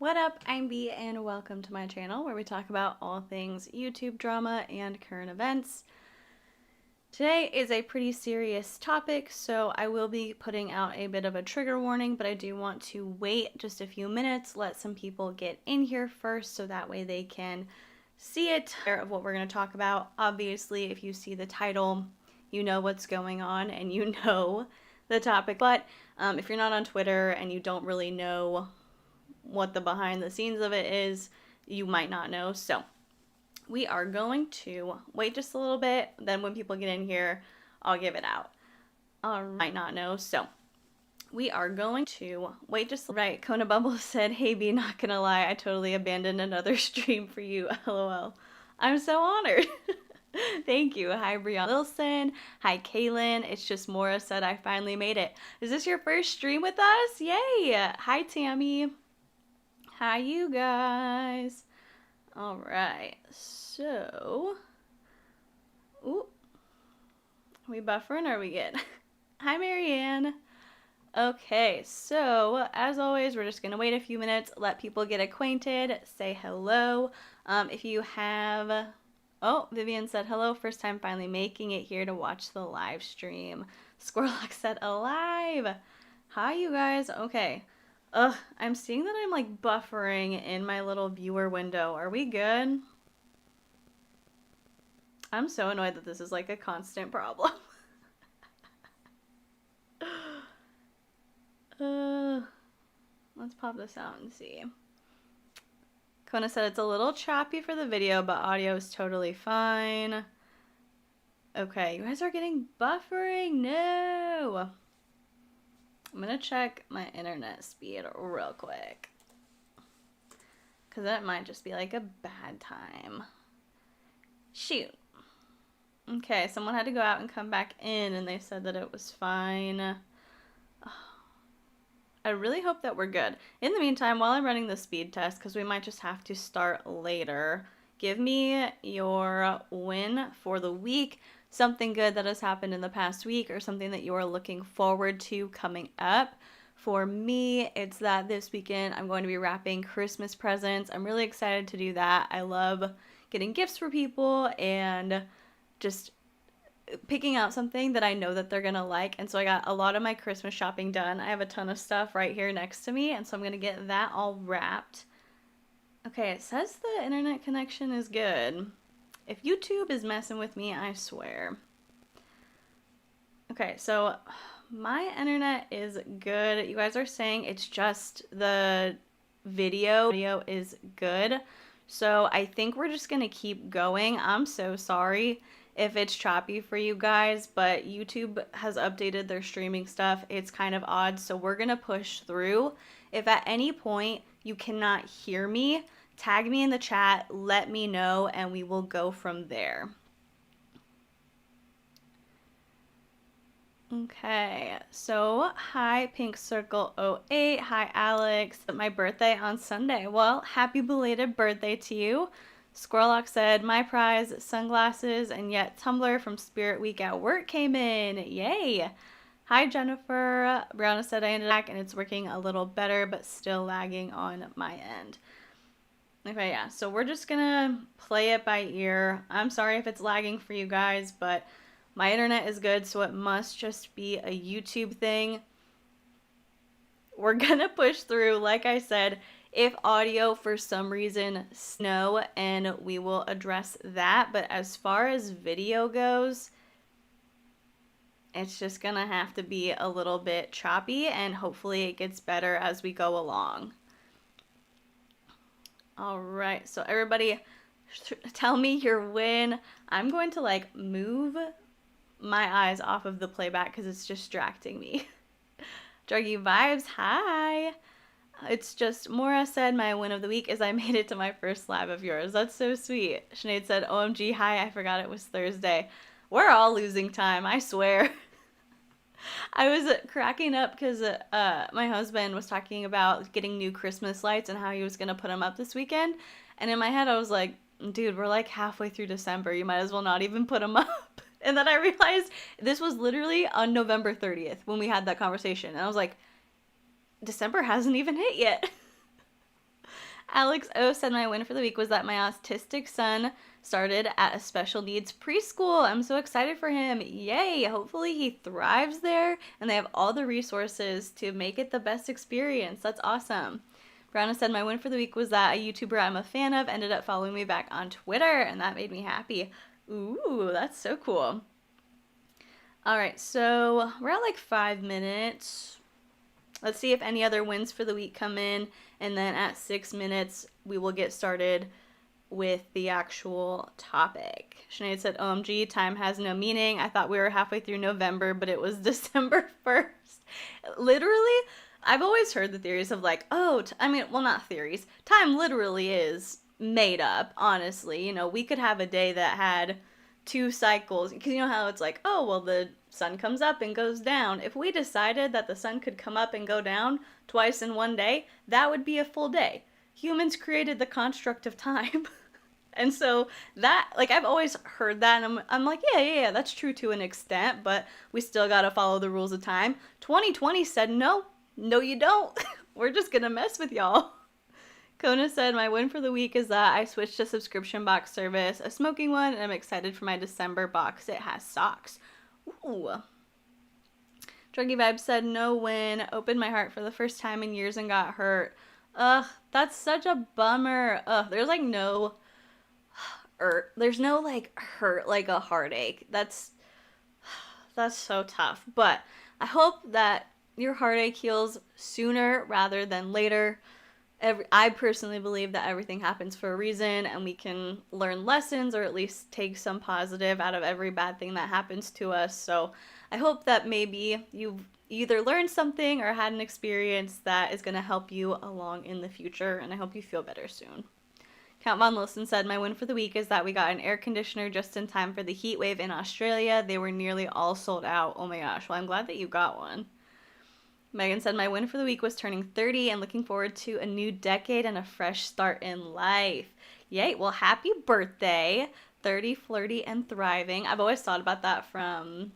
What up, I'm B and welcome to my channel where we talk about all things YouTube drama and current events. Today is a pretty serious topic, so I will be putting out a bit of a trigger warning, but I do want to wait just a few minutes, let some people get in here first so that way they can see it of what we're going to talk about. Obviously, if you see the title, you know what's going on and you know the topic, but if you're not on Twitter and you don't really know what the behind the scenes of it is, you might not know. So we are going to wait just a little bit, then when people get in here, I'll give it out. Might not know, so we are going to wait just right. Kona Bumble said, "Hey B, not gonna lie, I totally abandoned another stream for you, lol. I'm so honored." Thank you. Hi, Brianna Wilson. Hi, Kaylin. It's just Mora said, "I finally made it." Is this your first stream with us? Yay! Hi, Tammy. Hi, you guys. All right, so, ooh, we buffering or are we good? Hi, Marianne. Okay, so as always, we're just gonna wait a few minutes, let people get acquainted, say hello. If you have, oh, Vivian said hello, first time finally making it here to watch the live stream. Squirrellock said alive. Hi, you guys. Okay. I'm seeing that I'm like buffering in my little viewer window. Are we good? I'm so annoyed that this is like a constant problem. Let's pop this out and see. Kona said it's a little choppy for the video, but audio is totally fine. Okay, you guys are getting buffering. No. I'm gonna check my internet speed real quick, because that might just be like a bad time. Shoot. Okay, someone had to go out and come back in and they said that it was fine. I really hope that we're good. In the meantime, while I'm running the speed test, because we might just have to start later, give me your win for the week. Something good that has happened in the past week or something that you are looking forward to coming up. For me, it's that this weekend I'm going to be wrapping Christmas presents. I'm really excited to do that. I love getting gifts for people and just picking out something that I know that they're gonna like. And so I got a lot of my Christmas shopping done. I have a ton of stuff right here next to me, and so I'm gonna get that all wrapped. Okay, it says the internet connection is good. If YouTube is messing with me, I swear. Okay, so my internet is good. You guys are saying it's just the video is good. So I think we're just gonna keep going. I'm so sorry if it's choppy for you guys, but YouTube has updated their streaming stuff. It's kind of odd, so we're gonna push through. If at any point you cannot hear me, tag me in the chat, let me know, and we will go from there. Okay, so hi Pink Circle 08, hi Alex. My birthday on Sunday. Well, happy belated birthday to you. Squirrellock said, my prize, sunglasses, and yet Tumblr from Spirit Week at work came in. Yay! Hi Jennifer. Brianna said I ended back and it's working a little better, but still lagging on my end. Okay, yeah, so we're just gonna play it by ear. I'm sorry if it's lagging for you guys, but my internet is good, so it must just be a YouTube thing. We're gonna push through, like I said. If audio for some reason snow, and we will address that. But as far as video goes, it's just gonna have to be a little bit choppy, and hopefully it gets better as we go along. All right, so everybody tell me your win. I'm going to like move my eyes off of the playback because it's distracting me. Druggy Vibes, hi. It's just, Mora said my win of the week is I made it to my first live of yours. That's so sweet. Sinead said, OMG, hi, I forgot it was Thursday. We're all losing time, I swear. I was cracking up because my husband was talking about getting new Christmas lights and how he was going to put them up this weekend. And in my head, I was like, dude, we're like halfway through December. You might as well not even put them up. And then I realized this was literally on November 30th when we had that conversation. And I was like, December hasn't even hit yet. Alex O said my win for the week was that my autistic son started at a special needs preschool. I'm so excited for him. Yay! Hopefully he thrives there and they have all the resources to make it the best experience. That's awesome. Brianna said my win for the week was that a YouTuber I'm a fan of ended up following me back on Twitter, and that made me happy. Ooh, that's so cool. All right, so we're at like 5 minutes. Let's see if any other wins for the week come in, and then at 6 minutes, we will get started with the actual topic. Sinead said, OMG, time has no meaning. I thought we were halfway through November, but it was December 1st. Literally, I've always heard the theories of like, not theories. Time literally is made up, honestly. You know, we could have a day that had 2 cycles, because you know how it's like, oh, well, the sun comes up and goes down. If we decided that the sun could come up and go down twice in one day, that would be a full day. Humans created the construct of time. And so that, like, I've always heard that, and I'm like, yeah, that's true to an extent, but we still gotta follow the rules of time. 2020 said, no, you don't. We're just gonna mess with y'all. Kona said, my win for the week is that I switched to subscription box service, a smoking one, and I'm excited for my December box. It has socks. Ooh. Druggy Vibe said, no win. Opened my heart for the first time in years and got hurt. Ugh, that's such a bummer. Ugh, there's no like hurt like a heartache. That's so tough. But I hope that your heartache heals sooner rather than later. I personally believe that everything happens for a reason, and we can learn lessons or at least take some positive out of every bad thing that happens to us. So I hope that maybe you've either learned something or had an experience that is going to help you along in the future, and I hope you feel better soon. Count Von Wilson said, my win for the week is that we got an air conditioner just in time for the heat wave in Australia. They were nearly all sold out. Oh my gosh. Well, I'm glad that you got one. Megan said, my win for the week was turning 30 and looking forward to a new decade and a fresh start in life. Yay. Well, happy birthday. 30, flirty, and thriving. I've always thought about that from,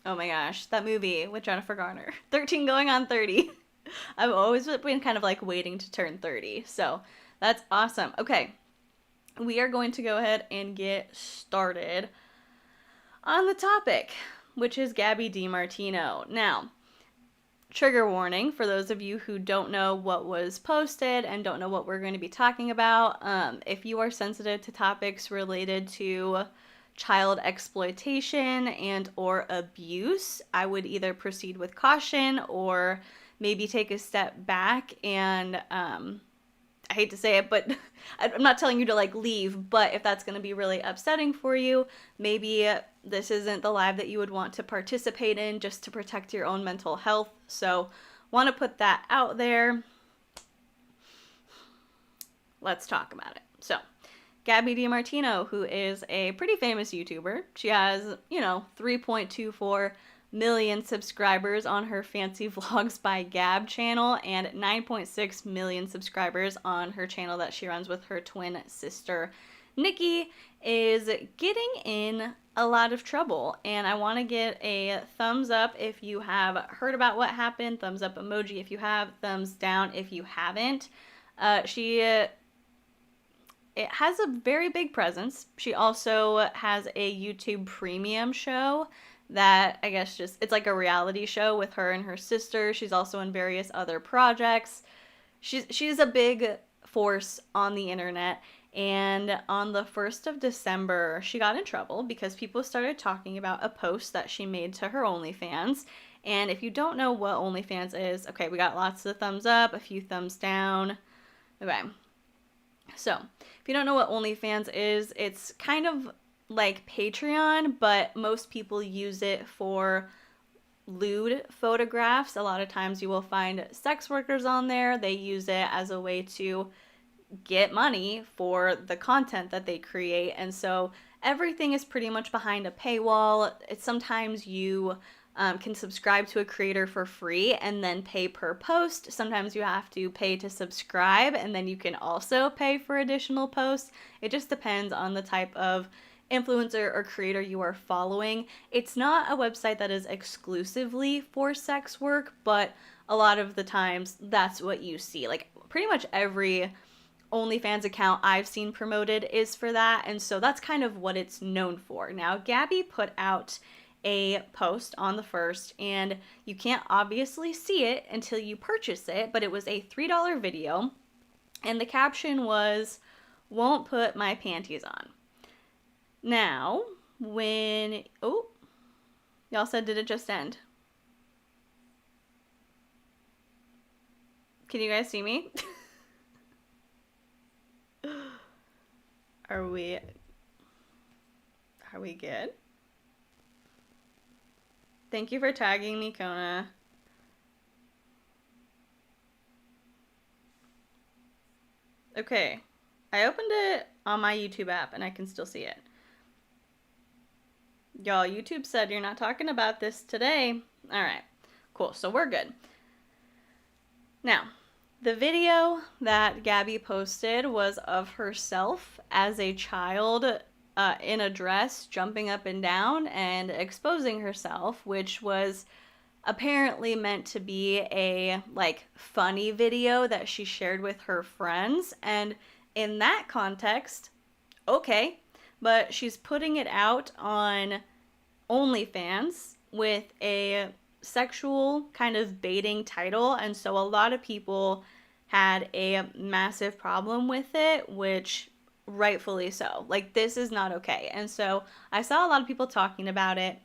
oh my gosh, that movie with Jennifer Garner. 13 going on 30. I've always been kind of like waiting to turn 30. So that's awesome. Okay. We are going to go ahead and get started on the topic, which is Gabby DeMartino. Now, trigger warning for those of you who don't know what was posted and don't know what we're going to be talking about. If you are sensitive to topics related to child exploitation and or abuse, I would either proceed with caution or maybe take a step back and I hate to say it, but I'm not telling you to like leave, but if that's going to be really upsetting for you, maybe this isn't the live that you would want to participate in just to protect your own mental health. So want to put that out there. Let's talk about it. So Gabby DeMartino, who is a pretty famous YouTuber. She has, 3.24 million subscribers on her Fancy Vlogs by Gab channel and 9.6 million subscribers on her channel that she runs with her twin sister. Nikki is getting in a lot of trouble, and I want to get a thumbs up if you have heard about what happened, thumbs up emoji if you have, thumbs down if you haven't. It has a very big presence. She also has a YouTube premium show that I guess it's like a reality show with her and her sister. She's also in various other projects. She's a big force on the internet, and on the 1st of December, she got in trouble because people started talking about a post that she made to her OnlyFans. And if you don't know what OnlyFans is, okay, we got lots of thumbs up, a few thumbs down. Okay. So, if you don't know what OnlyFans is, it's kind of like Patreon, but most people use it for lewd photographs. A lot of times you will find sex workers on there. They use it as a way to get money for the content that they create. And so everything is pretty much behind a paywall. It's sometimes you can subscribe to a creator for free and then pay per post. Sometimes you have to pay to subscribe and then you can also pay for additional posts. It just depends on the type of influencer or creator you are following. It's not a website that is exclusively for sex work, but a lot of the times that's what you see. Like pretty much every OnlyFans account I've seen promoted is for that, and so that's kind of what it's known for. Now, Gabby put out a post on the 1st, and you can't obviously see it until you purchase it, but it was a $3 video, and the caption was, "Won't put my panties on." Now, when, oh, y'all said, did it just end? Can you guys see me? Are we good? Thank you for tagging me, Kona. Okay. I opened it on my YouTube app and I can still see it. Y'all, YouTube said you're not talking about this today. Alright. Cool. So we're good. Now, the video that Gabby posted was of herself as a child in a dress, jumping up and down and exposing herself, which was apparently meant to be a like funny video that she shared with her friends. And in that context, okay, but she's putting it out on OnlyFans with a sexual kind of baiting title, and so a lot of people had a massive problem with it, which rightfully so. Like, this is not okay. And so I saw a lot of people talking about it,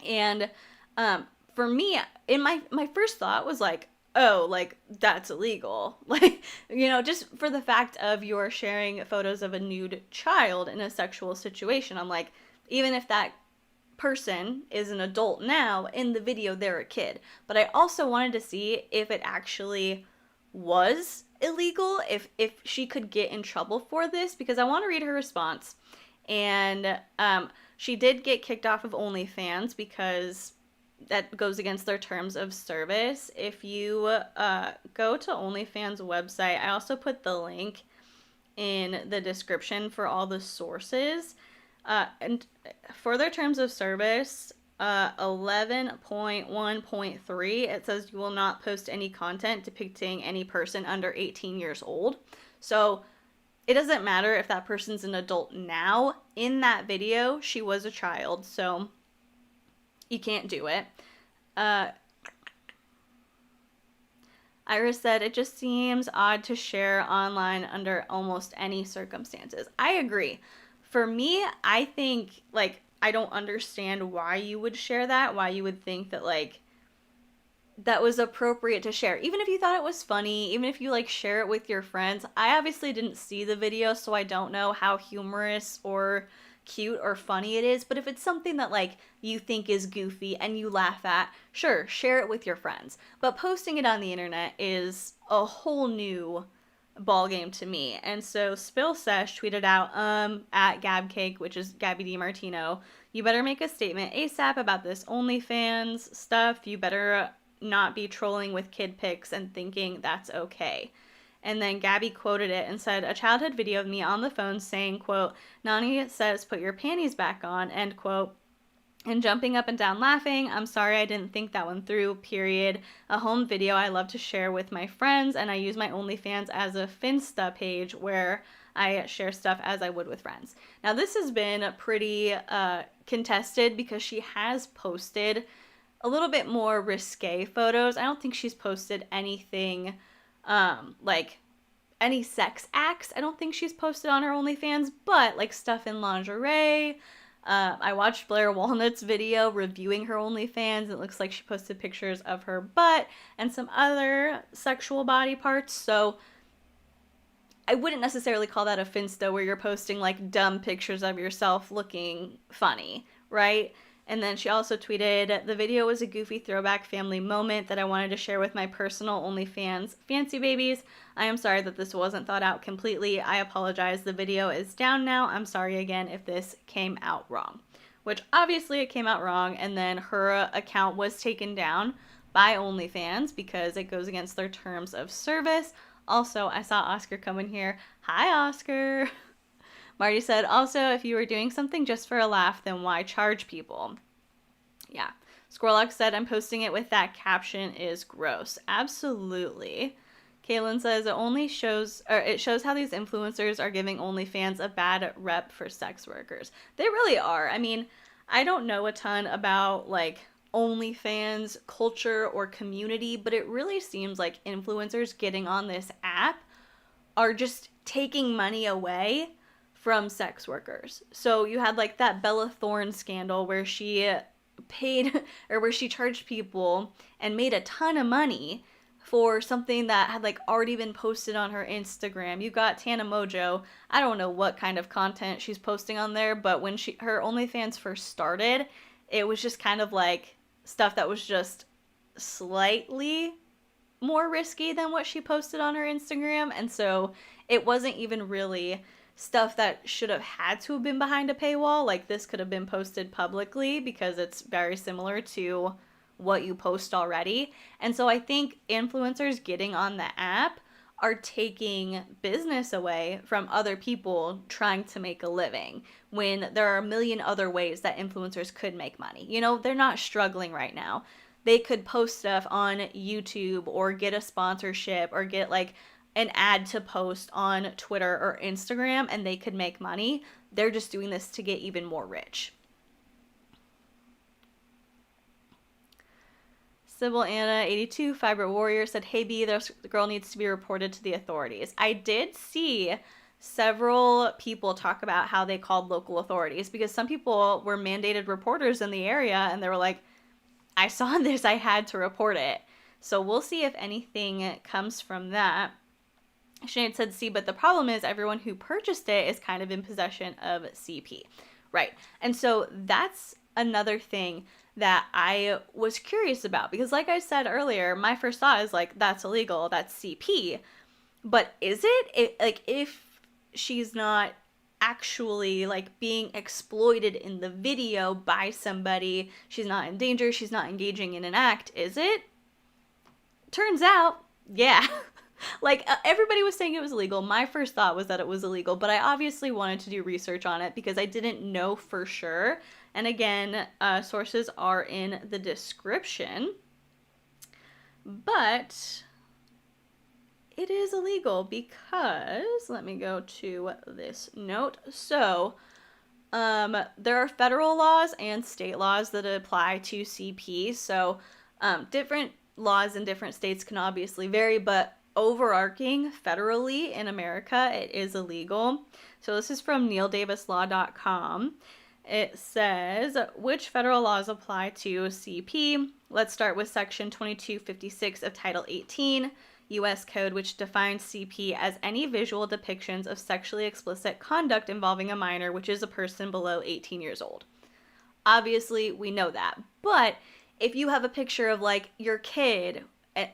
and for me, in my first thought was like, oh, like, that's illegal. Like, you know, just for the fact of you're sharing photos of a nude child in a sexual situation, I'm like, even if that person is an adult now, in the video they're a kid. But I also wanted to see if it actually was illegal, if she could get in trouble for this, because I want to read her response. And she did get kicked off of OnlyFans because that goes against their terms of service. If you go to OnlyFans website, I also put the link in the description for all the sources. And for their terms of service, 11.1.3, it says you will not post any content depicting any person under 18 years old. So it doesn't matter if that person's an adult now. In that video, she was a child, so you can't do it. Iris said, it just seems odd to share online under almost any circumstances. I agree. For me, I think, like, I don't understand why you would share that, why you would think that, like, that was appropriate to share. Even if you thought it was funny, even if you, like, share it with your friends. I obviously didn't see the video, so I don't know how humorous or cute or funny it is. But if it's something that, like, you think is goofy and you laugh at, sure, share it with your friends. But posting it on the internet is a whole new ball game to me. And so Spill Sesh tweeted out at Gabcake, which is Gabby DeMartino, you better make a statement ASAP about this OnlyFans stuff. You better not be trolling with kid pics and thinking that's okay. And then Gabby quoted it and said, a childhood video of me on the phone saying, quote, Nani says put your panties back on, end quote, and jumping up and down laughing. I'm sorry I didn't think that one through, period. A home video I love to share with my friends, and I use my OnlyFans as a Finsta page where I share stuff as I would with friends. Now, this has been pretty contested because she has posted a little bit more risque photos. I don't think she's posted anything like any sex acts. I don't think she's posted on her OnlyFans, but like stuff in lingerie. I watched Blair Walnut's video reviewing her OnlyFans. It looks like she posted pictures of her butt and some other sexual body parts. So I wouldn't necessarily call that a Finsta where you're posting like dumb pictures of yourself looking funny, right? And then she also tweeted, the video was a goofy throwback family moment that I wanted to share with my personal OnlyFans fancy babies. I am sorry that this wasn't thought out completely. I apologize. The video is down now. I'm sorry again if this came out wrong. Which obviously it came out wrong, and then her account was taken down by OnlyFans because it goes against their terms of service. Also, I saw Oscar come in here. Hi, Oscar. Marty said, also, if you were doing something just for a laugh, then why charge people? Yeah. Squirrellock said, I'm posting it with that caption is gross. Absolutely. Kaylin says it shows how these influencers are giving OnlyFans a bad rep for sex workers. They really are. I mean, I don't know a ton about like OnlyFans culture or community, but it really seems like influencers getting on this app are just taking money away from sex workers. So you had like that Bella Thorne scandal where she paid or where she charged people and made a ton of money for something that had like already been posted on her Instagram. You got Tana Mojo. I don't know what kind of content she's posting on there, but when her OnlyFans first started, it was just kind of like stuff that was just slightly more risky than what she posted on her Instagram. And so it wasn't even really stuff that should have had to have been behind a paywall. Like this could have been posted publicly because it's very similar to what you post already. And so I think influencers getting on the app are taking business away from other people trying to make a living when there are a million other ways that influencers could make money. You know, they're not struggling right now. They could post stuff on YouTube or get a sponsorship or get like an ad to post on Twitter or Instagram and they could make money. They're just doing this to get even more rich. Sybil Anna 82 Fiber Warrior said, "Hey B, this girl needs to be reported to the authorities." I did see several people talk about how they called local authorities because some people were mandated reporters in the area and they were like, I saw this, I had to report it. So we'll see if anything comes from that. Sinead said C, but the problem is everyone who purchased it is kind of in possession of CP. Right. And so that's another thing that I was curious about because like I said earlier, my first thought is like, that's illegal, that's CP. But is it? Like if she's not actually like being exploited in the video by somebody, she's not in danger, she's not engaging in an act, is it? Turns out, yeah. Like everybody was saying it was illegal. My first thought was that it was illegal, but I obviously wanted to do research on it because I didn't know for sure. And again, sources are in the description. But it is illegal because, let me go to this note. So, there are federal laws and state laws that apply to CP. So, different laws in different states can obviously vary, but overarching federally in America, it is illegal. So this is from neildavislaw.com. It says, which federal laws apply to CP? Let's start with section 2256 of Title 18, U.S. Code, which defines CP as any visual depictions of sexually explicit conduct involving a minor, which is a person below 18 years old. Obviously, we know that. But if you have a picture of like your kid,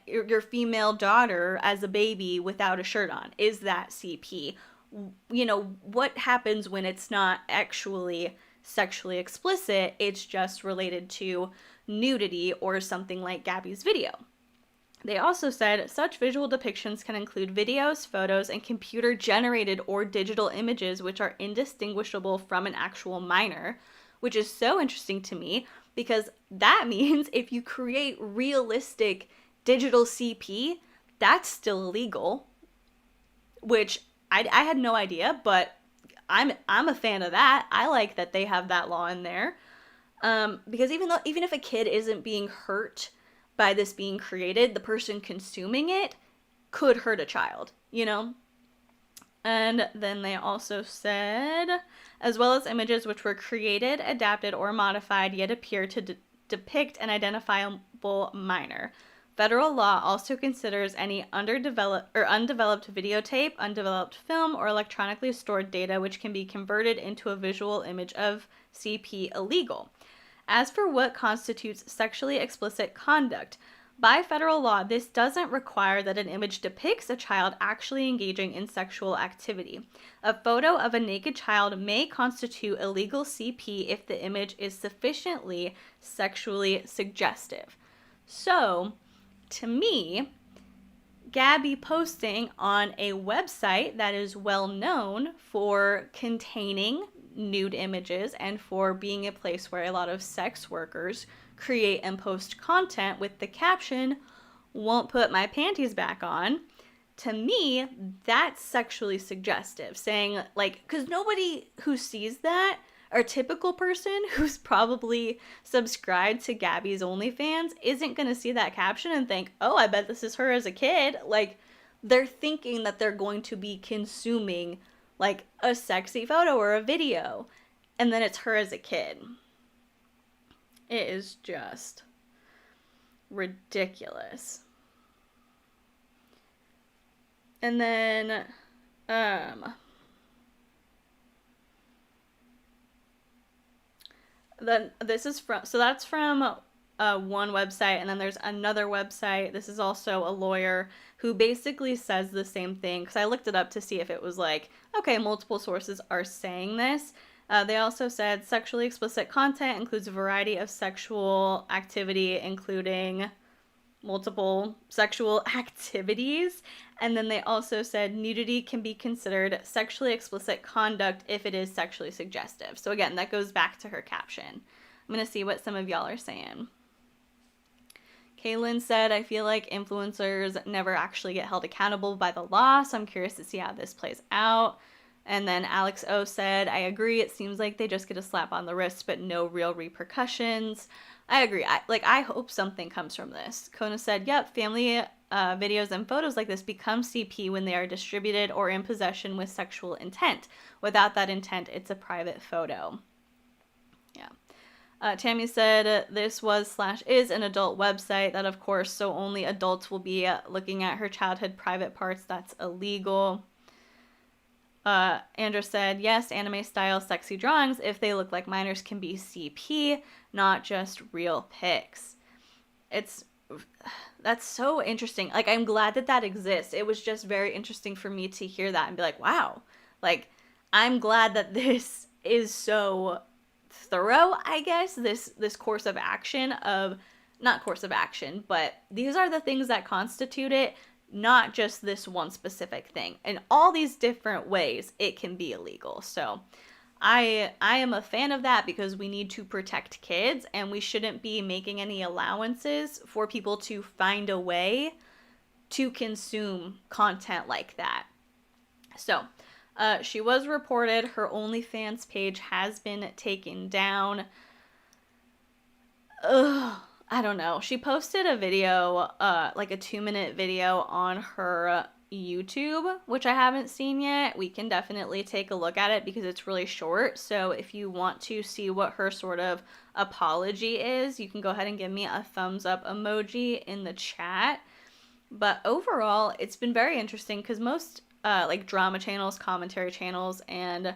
your female daughter as a baby without a shirt on, is that CP? You know, what happens when it's not actually sexually explicit, it's just related to nudity or something like Gabby's video. They also said such visual depictions can include videos, photos, and computer-generated or digital images which are indistinguishable from an actual minor, which is so interesting to me because that means if you create realistic digital CP, that's still illegal, which I had no idea, but I'm a fan of that. I like that they have that law in there, because even if a kid isn't being hurt by this being created, the person consuming it could hurt a child, you know? And then they also said, as well as images which were created, adapted, or modified yet appear to depict an identifiable minor. Federal law also considers any undeveloped videotape, undeveloped film, or electronically stored data which can be converted into a visual image of CP illegal. As for what constitutes sexually explicit conduct, by federal law, this doesn't require that an image depicts a child actually engaging in sexual activity. A photo of a naked child may constitute illegal CP if the image is sufficiently sexually suggestive. So, to me, Gabby posting on a website that is well known for containing nude images and for being a place where a lot of sex workers create and post content with the caption, "won't put my panties back on," to me, that's sexually suggestive, saying like, because nobody who sees that, or typical person who's probably subscribed to Gabby's OnlyFans, isn't going to see that caption and think, oh, I bet this is her as a kid. Like, they're thinking that they're going to be consuming like a sexy photo or a video, and then it's her as a kid. It is just ridiculous. And then, this is from, so that's from one website, and then there's another website. This is also a lawyer who basically says the same thing, because I looked it up to see if it was like, okay, multiple sources are saying this. They also said sexually explicit content includes a variety of sexual activity, including multiple sexual activities. And then they also said nudity can be considered sexually explicit conduct if it is sexually suggestive. So again, that goes back to her caption. I'm going to see what some of y'all are saying. Kaylin said, I feel like influencers never actually get held accountable by the law, so I'm curious to see how this plays out. And then Alex O said, I agree, it seems like they just get a slap on the wrist, but no real repercussions. I agree. I hope something comes from this. Kona said, yep, family videos and photos like this become CP when they are distributed or in possession with sexual intent. Without that intent, it's a private photo. Yeah. Tammy said, this was/is an adult website that, of course, so only adults will be looking at her childhood private parts. That's illegal. Andrew said, yes, anime style sexy drawings, if they look like minors, can be CP, not just real pics. That's so interesting. Like, I'm glad that exists. It was just very interesting for me to hear that and be like, wow, like, I'm glad that this is so thorough, I guess, this course of action of, not course of action, but these are the things that constitute it, not just this one specific thing. In all these different ways, it can be illegal. So I am a fan of that, because we need to protect kids, and we shouldn't be making any allowances for people to find a way to consume content like that. So she was reported. Her OnlyFans page has been taken down. Ugh. I don't know. She posted a video, like a 2-minute video on her YouTube, which I haven't seen yet. We can definitely take a look at it because it's really short. So if you want to see what her sort of apology is, you can go ahead and give me a thumbs up emoji in the chat. But overall, it's been very interesting because most like drama channels, commentary channels, and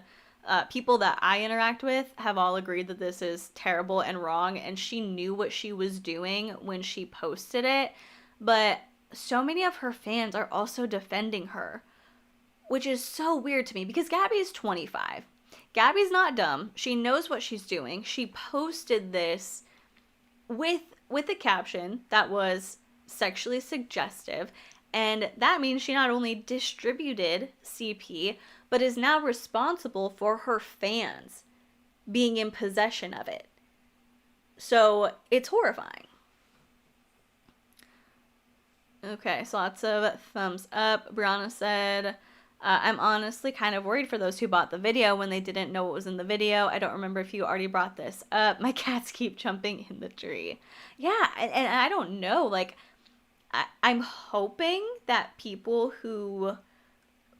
people that I interact with have all agreed that this is terrible and wrong, and she knew what she was doing when she posted it, but so many of her fans are also defending her, which is so weird to me, because Gabby's 25. Gabby's not dumb. She knows what she's doing. She posted this with a caption that was sexually suggestive, and that means she not only distributed CP, but is now responsible for her fans being in possession of it. So it's horrifying. Okay, so lots of thumbs up. Brianna said, I'm honestly kind of worried for those who bought the video when they didn't know what was in the video. I don't remember if you already brought this up. My cats keep jumping in the tree. Yeah, and I don't know. Like, I'm hoping that people who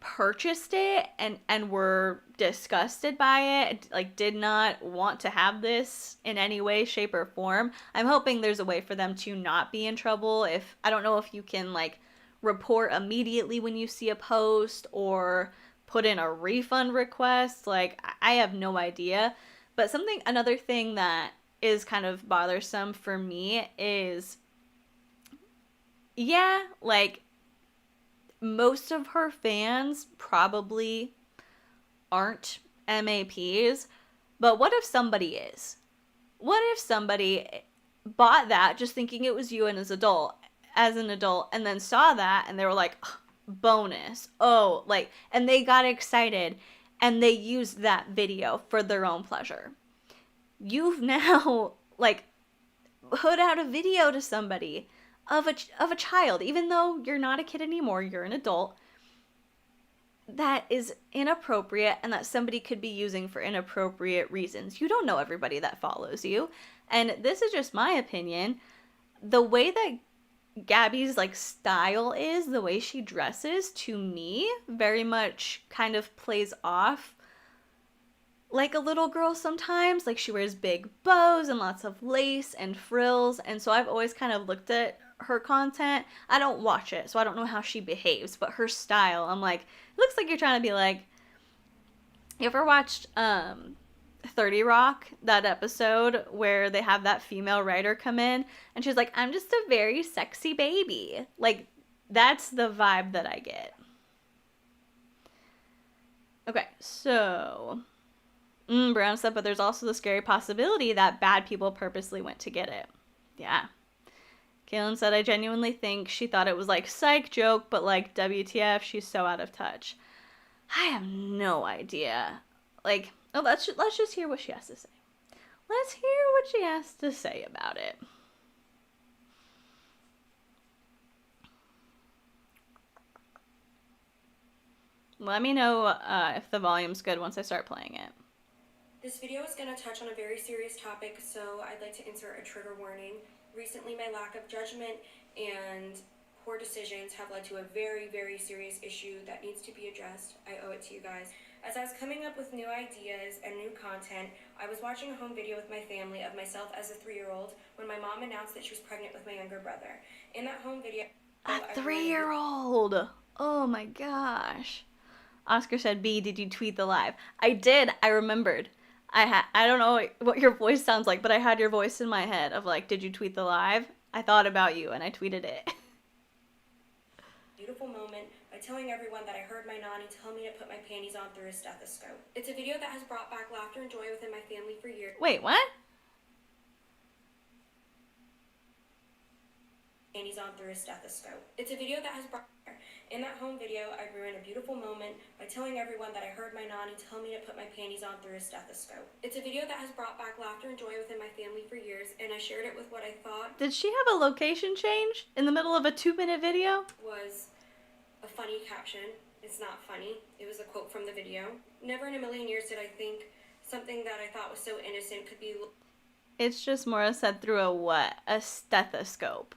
purchased it and were disgusted by it, like did not want to have this in any way, shape, or form, I'm hoping there's a way for them to not be in trouble. If I don't know if you can like report immediately when you see a post or put in a refund request, like I have no idea. But another thing that is kind of bothersome for me is, yeah, like most of her fans probably aren't MAPs, but what if somebody is? What if somebody bought that just thinking it was you and as an adult, and then saw that and they were like, bonus, oh, like, and they got excited and they used that video for their own pleasure. You've now, like, put out a video to somebody of a child, even though you're not a kid anymore, you're an adult, that is inappropriate and that somebody could be using for inappropriate reasons. You don't know everybody that follows you. And this is just my opinion. The way that Gabby's like style is, the way she dresses, to me very much kind of plays off like a little girl sometimes. Like, she wears big bows and lots of lace and frills, and so I've always kind of looked at her content. I don't watch it, so I don't know how she behaves, but her style, I'm like, it looks like you're trying to be like, you ever watched 30 Rock, that episode where they have that female writer come in and she's like, I'm just a very sexy baby? Like, that's the vibe that I get. Okay, so Brown said, but there's also the scary possibility that bad people purposely went to get it. Yeah. Kaylin said, I genuinely think she thought it was like psych joke, but like WTF, she's so out of touch. I have no idea. Like, oh, let's just hear what she has to say. Let's hear what she has to say about it. Let me know if the volume's good once I start playing it. This video is going to touch on a very serious topic, so I'd like to insert a trigger warning. Recently, my lack of judgment and poor decisions have led to a very, very serious issue that needs to be addressed. I owe it to you guys. As I was coming up with new ideas and new content, I was watching a home video with my family of myself as a 3-year-old when my mom announced that she was pregnant with my younger brother. In that home video... A 3-year-old! Oh my gosh. Oscar said, B, did you tweet the live? I did. I remembered. I don't know what your voice sounds like, but I had your voice in my head of like, did you tweet the live? I thought about you and I tweeted it. Beautiful moment by telling everyone that I heard my nanny tell me to put my panties on through a stethoscope. It's a video that has brought back laughter and joy within my family for years. Wait, what? Panties on through a stethoscope. It's a video that has brought... In that home video, I ruined a beautiful moment by telling everyone that I heard my nanny tell me to put my panties on through a stethoscope. It's a video that has brought back laughter and joy within my family for years, and I shared it with what I thought... Did she have a location change in the middle of a 2-minute video? ...was a funny caption. It's not funny. It was a quote from the video. Never in a million years did I think something that I thought was so innocent could be... It's just more said through a what? A stethoscope.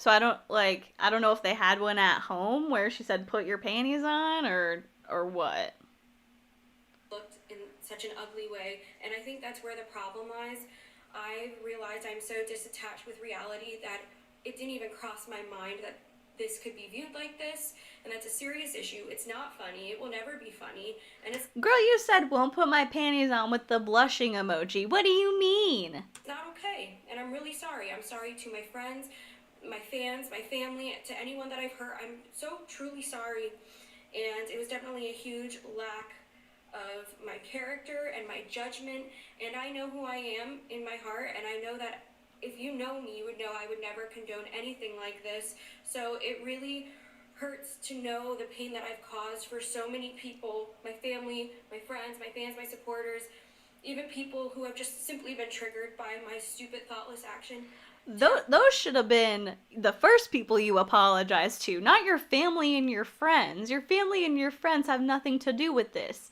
So I don't know if they had one at home where she said put your panties on or what. Looked in such an ugly way, and I think that's where the problem lies. I realized I'm so disattached with reality that it didn't even cross my mind that this could be viewed like this, and that's a serious issue. It's not funny. It will never be funny. And it's... Girl, you said won't put my panties on with the blushing emoji. What do you mean? It's not okay, and I'm really sorry. I'm sorry to my friends, my fans, my family, to anyone that I've hurt. I'm so truly sorry, and it was definitely a huge lack of my character and my judgment, and I know who I am in my heart, and I know that if you know me, you would know I would never condone anything like this. So it really hurts to know the pain that I've caused for so many people, my family, my friends, my fans, my supporters, even people who have just simply been triggered by my stupid, thoughtless action. Those should have been the first people you apologized to, not your family and your friends. Your family and your friends have nothing to do with this.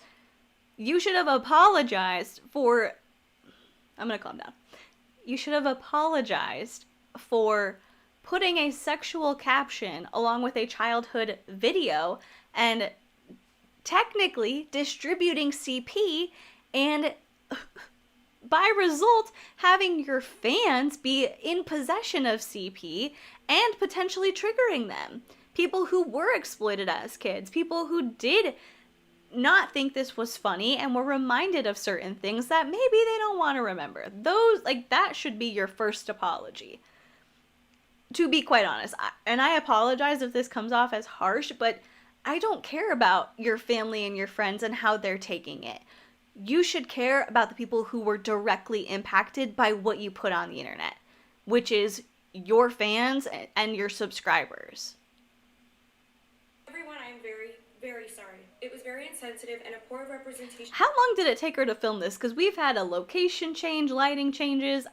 You should have apologized for... I'm gonna calm down. You should have apologized for putting a sexual caption along with a childhood video and technically distributing CP and... by result, having your fans be in possession of CP and potentially triggering them. People who were exploited as kids, people who did not think this was funny and were reminded of certain things that maybe they don't want to remember. Those, like, that should be your first apology. To be quite honest, I apologize if this comes off as harsh, but I don't care about your family and your friends and how they're taking it. You should care about the people who were directly impacted by what you put on the internet, which is your fans and your subscribers. Everyone, I am very, very sorry. It was very insensitive and a poor representation. How long did it take her to film this? Because we've had a location change, lighting changes.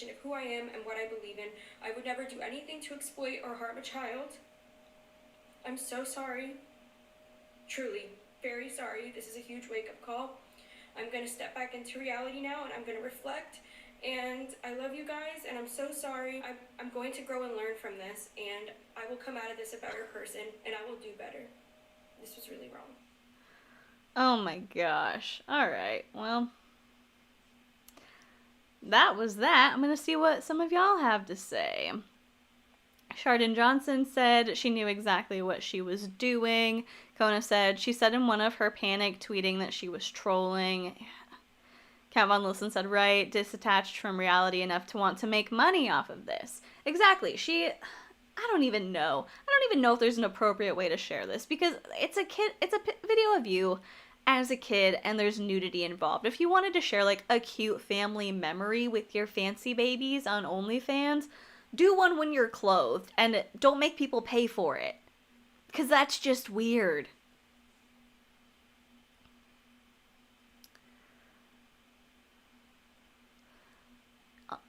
of who I am and what I believe in. I would never do anything to exploit or harm a child. I'm so sorry. Truly, very sorry. This is a huge wake-up call. I'm going to step back into reality now, and I'm going to reflect. And I love you guys, and I'm so sorry. I'm going to grow and learn from this, and I will come out of this a better person, and I will do better. This was really wrong. Oh my gosh. Alright, well, that was that. I'm going to see what some of y'all have to say. Chardon Johnson said she knew exactly what she was doing. Kona said she said in one of her panic tweeting that she was trolling. Count Von Wilson said, right, disattached from reality enough to want to make money off of this. Exactly. I don't even know. I don't even know if there's an appropriate way to share this, because it's a video of you as a kid and there's nudity involved. If you wanted to share like a cute family memory with your fancy babies on OnlyFans, do one when you're clothed and don't make people pay for it, because that's just weird.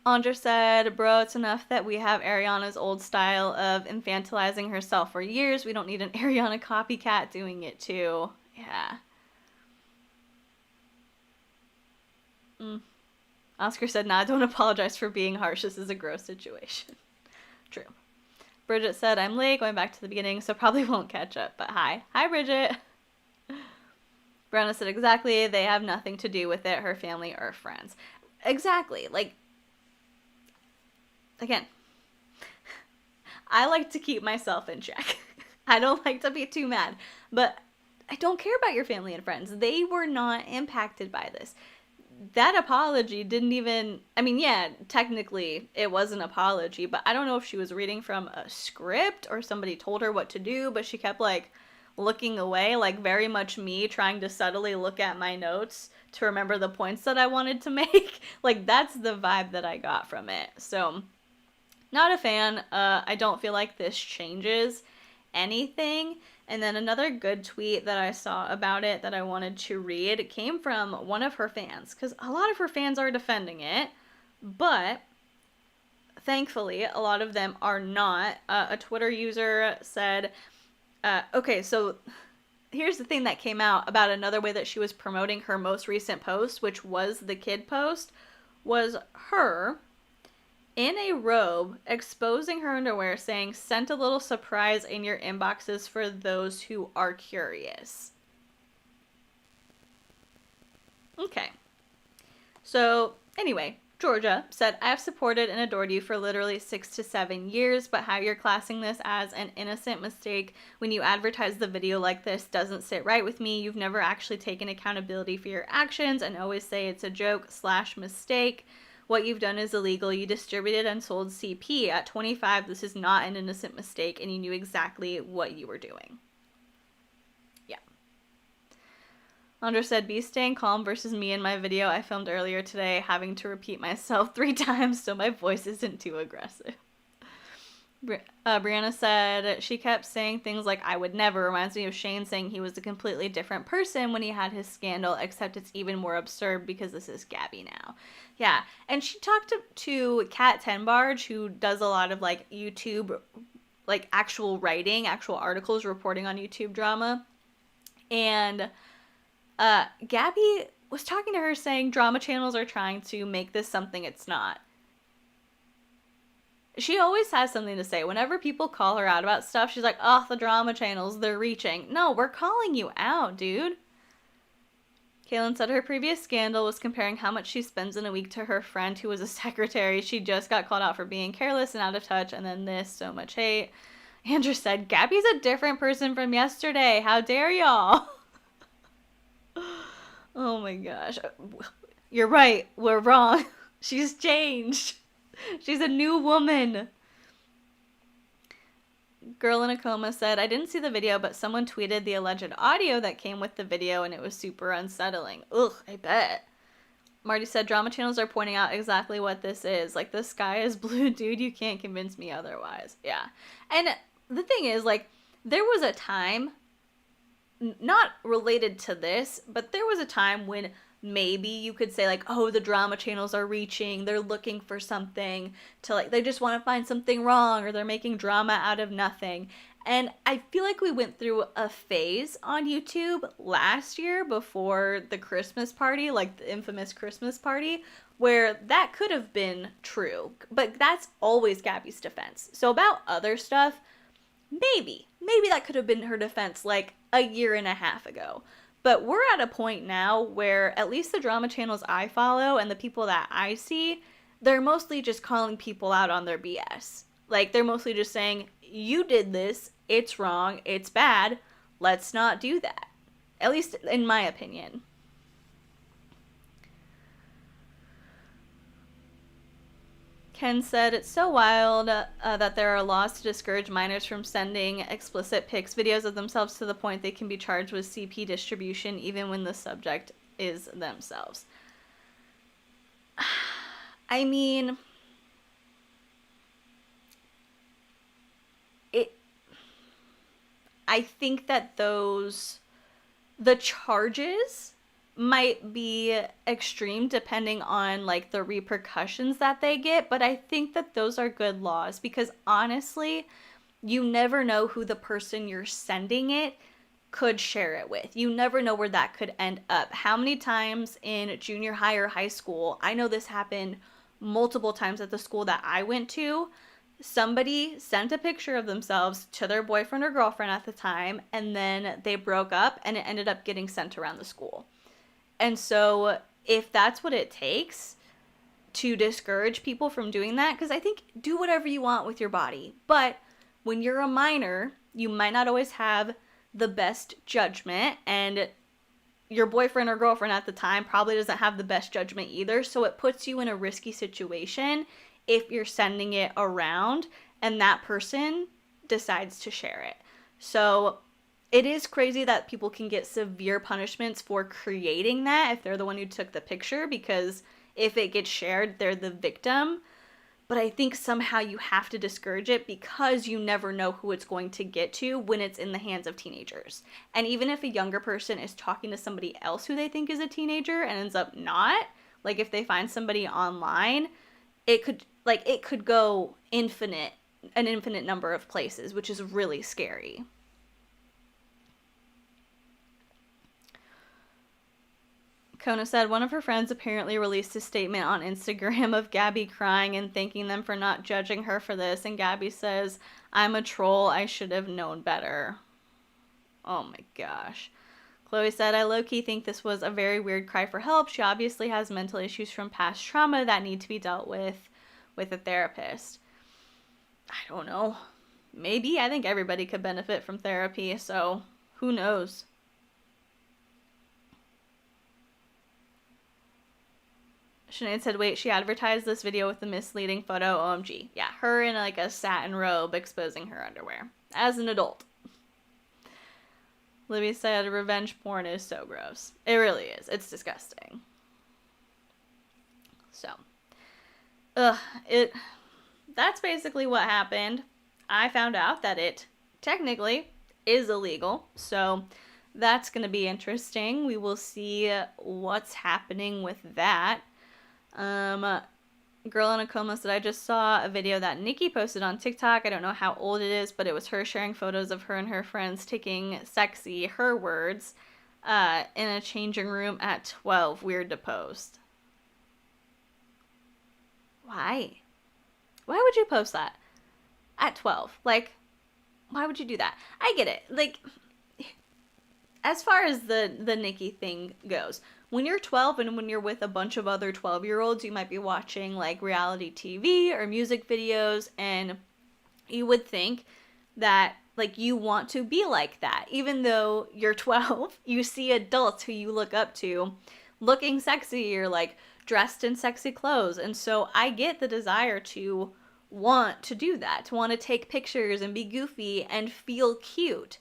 Andra said, bro, it's enough that we have Ariana's old style of infantilizing herself for years. We don't need an Ariana copycat doing it too. Yeah. Oscar said, nah, don't apologize for being harsh. This is a gross situation. True. Bridget said, I'm late, going back to the beginning, so probably won't catch up. But hi. Hi, Bridget. Brianna said, exactly. They have nothing to do with it. Her family or friends. Exactly. Like, again, I like to keep myself in check. I don't like to be too mad. But I don't care about your family and friends. They were not impacted by this. That apology didn't even, I mean, yeah, technically it was an apology, but I don't know if she was reading from a script or somebody told her what to do, but she kept like looking away, like very much me trying to subtly look at my notes to remember the points that I wanted to make. Like, that's the vibe that I got from it. So, not a fan. I don't feel like this changes anything. And then another good tweet that I saw about it that I wanted to read came from one of her fans, because a lot of her fans are defending it, but thankfully a lot of them are not. A Twitter user said, okay, so here's the thing that came out about another way that she was promoting her most recent post, which was the kid post, was her in a robe, exposing her underwear, saying, sent a little surprise in your inboxes for those who are curious. Okay. So, anyway, Georgia said, I have supported and adored you for literally 6 to 7 years, but how you're classing this as an innocent mistake when you advertise the video like this doesn't sit right with me. You've never actually taken accountability for your actions and always say it's a joke/mistake. What you've done is illegal. You distributed and sold CP. At 25, this is not an innocent mistake, and you knew exactly what you were doing. Yeah. Andra said, be staying calm versus me in my video I filmed earlier today, having to repeat myself 3 times so my voice isn't too aggressive. Brianna said, she kept saying things like, I would never. Reminds me of Shane saying he was a completely different person when he had his scandal, except it's even more absurd because this is Gabi now. Yeah, and she talked to Kat Tenbarge, who does a lot of, like, YouTube, like, actual writing, actual articles reporting on YouTube drama. And Gabi was talking to her saying drama channels are trying to make this something it's not. She always has something to say. Whenever people call her out about stuff, she's like, oh, the drama channels, they're reaching. No, we're calling you out, dude. Kaylin said her previous scandal was comparing how much she spends in a week to her friend who was a secretary. She just got called out for being careless and out of touch, and then this, so much hate. Andrew said, Gabby's a different person from yesterday. How dare y'all? Oh my gosh. You're right. We're wrong. She's changed. She's a new woman. Girl in a Coma said, I didn't see the video, but someone tweeted the alleged audio that came with the video, and it was super unsettling. Ugh, I bet. Marty said, drama channels are pointing out exactly what this is. Like, the sky is blue, dude. You can't convince me otherwise. Yeah. And the thing is, like, there was a time, not related to this, but there was a time when maybe you could say like, oh, the drama channels are reaching, they're looking for something to like, they just want to find something wrong, or they're making drama out of nothing. And I feel like we went through a phase on YouTube last year before the Christmas party, like the infamous Christmas party, where that could have been true. But that's always Gabby's defense. So about other stuff, maybe that could have been her defense like a year and a half ago. But we're at a point now where at least the drama channels I follow and the people that I see, they're mostly just calling people out on their BS. Like, they're mostly just saying, you did this, it's wrong, it's bad, let's not do that. At least in my opinion. Ken said, it's so wild that there are laws to discourage minors from sending explicit pics, videos of themselves to the point they can be charged with CP distribution even when the subject is themselves. I mean, I think that the charges might be extreme depending on like the repercussions that they get, but I think that those are good laws because honestly, you never know who the person you're sending it could share it with. You never know where that could end up. How many times in junior high or high school, I know this happened multiple times at the school that I went to, somebody sent a picture of themselves to their boyfriend or girlfriend at the time, and then they broke up and it ended up getting sent around the school. And so if that's what it takes to discourage people from doing that, because I think do whatever you want with your body, but when you're a minor, you might not always have the best judgment, and your boyfriend or girlfriend at the time probably doesn't have the best judgment either, so it puts you in a risky situation if you're sending it around and that person decides to share it. So it is crazy that people can get severe punishments for creating that if they're the one who took the picture, because if it gets shared, they're the victim. But I think somehow you have to discourage it because you never know who it's going to get to when it's in the hands of teenagers. And even if a younger person is talking to somebody else who they think is a teenager and ends up not, like if they find somebody online, it could go an infinite number of places, which is really scary. Kona said one of her friends apparently released a statement on Instagram of Gabby crying and thanking them for not judging her for this, and Gabby says, I'm a troll, I should have known better. Oh my gosh. Chloe said, I low-key think this was a very weird cry for help. She obviously has mental issues from past trauma that need to be dealt with a therapist. I don't know. Maybe. I think everybody could benefit from therapy, so who knows? Sinead said, wait, she advertised this video with the misleading photo. OMG. Yeah, her in like a satin robe exposing her underwear. As an adult. Libby said, revenge porn is so gross. It really is. It's disgusting. So. That's basically what happened. I found out that it technically is illegal. So that's going to be interesting. We will see what's happening with that. Girl in a coma said, I just saw a video that Nikki posted on TikTok. I don't know how old it is, but it was her sharing photos of her and her friends taking sexy, her words, in a changing room at 12. Weird to post. Why? Why would you post that at 12? Like, why would you do that? I get it. Like, as far as the Nikki thing goes, when you're 12 and when you're with a bunch of other 12-year-olds, you might be watching like reality TV or music videos, and you would think that like you want to be like that. Even though you're 12, you see adults who you look up to looking sexy or like dressed in sexy clothes. And so I get the desire to want to do that, to want to take pictures and be goofy and feel cute.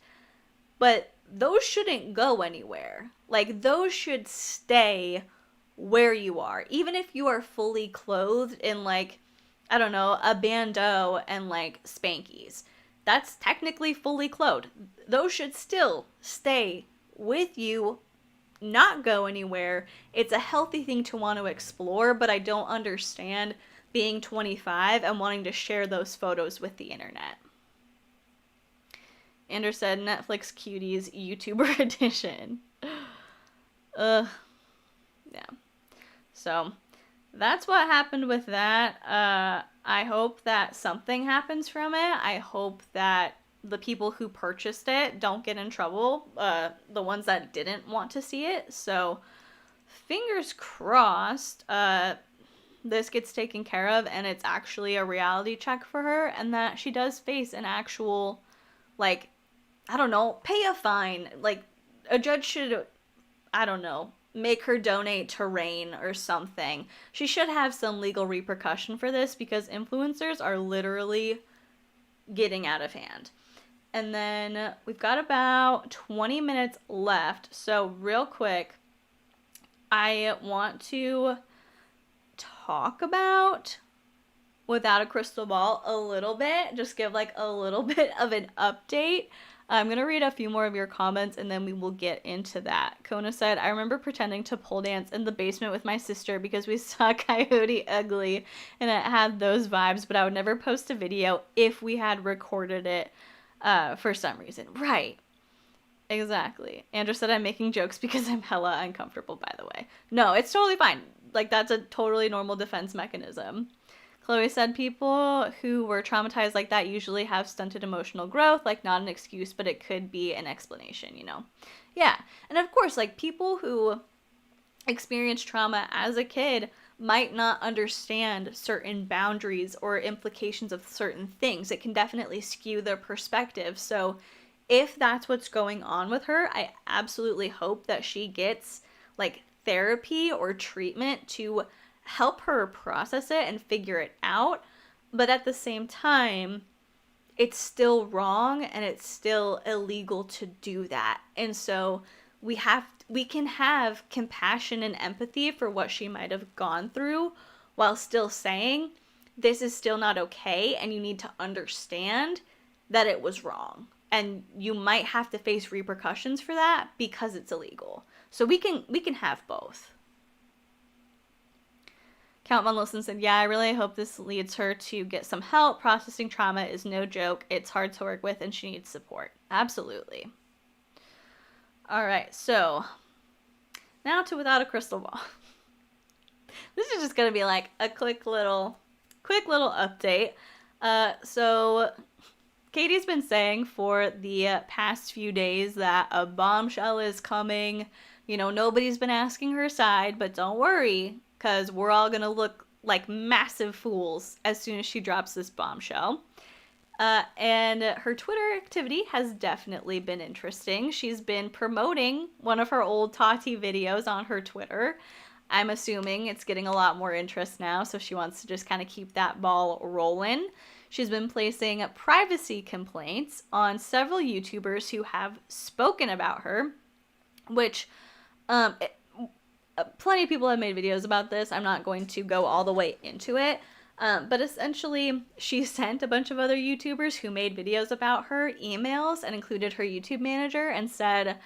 But those shouldn't go anywhere. Like, those should stay where you are. Even if you are fully clothed in, like, I don't know, a bandeau and, like, Spankies. That's technically fully clothed. Those should still stay with you not go anywhere. It's a healthy thing to want to explore, but I don't understand being 25 and wanting to share those photos with the internet. Andrew said, Netflix cuties YouTuber edition. Yeah. So that's what happened with that. I hope that something happens from it. I hope that the people who purchased it don't get in trouble. The ones that didn't want to see it. So fingers crossed, this gets taken care of and it's actually a reality check for her, and that she does face an actual, like, I don't know, pay a fine. Like, a judge should, I don't know, make her donate to RAIN or something. She should have some legal repercussion for this, because influencers are literally getting out of hand. And then we've got about 20 minutes left. So real quick, I want to talk about Without a Crystal Ball a little bit. Just give like a little bit of an update. I'm going to read a few more of your comments and then we will get into that. Kona said, I remember pretending to pole dance in the basement with my sister because we saw Coyote Ugly and it had those vibes, but I would never post a video if we had recorded it for some reason. Right. Exactly. Andrew said, I'm making jokes because I'm hella uncomfortable, by the way. No, it's totally fine. Like, that's a totally normal defense mechanism. Chloe said, people who were traumatized like that usually have stunted emotional growth, like not an excuse, but it could be an explanation, you know? Yeah. And of course, like, people who experience trauma as a kid might not understand certain boundaries or implications of certain things. It can definitely skew their perspective. So if that's what's going on with her, I absolutely hope that she gets like therapy or treatment to help her process it and figure it out. But at the same time, it's still wrong and it's still illegal to do that. And so we can have compassion and empathy for what she might have gone through while still saying this is still not okay and you need to understand that it was wrong. And you might have to face repercussions for that because it's illegal. So we can have both. Count Von Wilson said, yeah, I really hope this leads her to get some help. Processing trauma is no joke. It's hard to work with and she needs support. Absolutely. All right, so now to Without a Crystal Ball. This is just going to be like a quick little update. So Katie's been saying for the past few days that a bombshell is coming. You know, nobody's been asking her side, but don't worry, because we're all going to look like massive fools as soon as she drops this bombshell. And her Twitter activity has definitely been interesting. She's been promoting one of her old Tati videos on her Twitter. I'm assuming it's getting a lot more interest now, so she wants to just kind of keep that ball rolling. She's been placing privacy complaints on several YouTubers who have spoken about her, which plenty of people have made videos about this. I'm not going to go all the way into it. But essentially, she sent a bunch of other YouTubers who made videos about her emails and included her YouTube manager and said,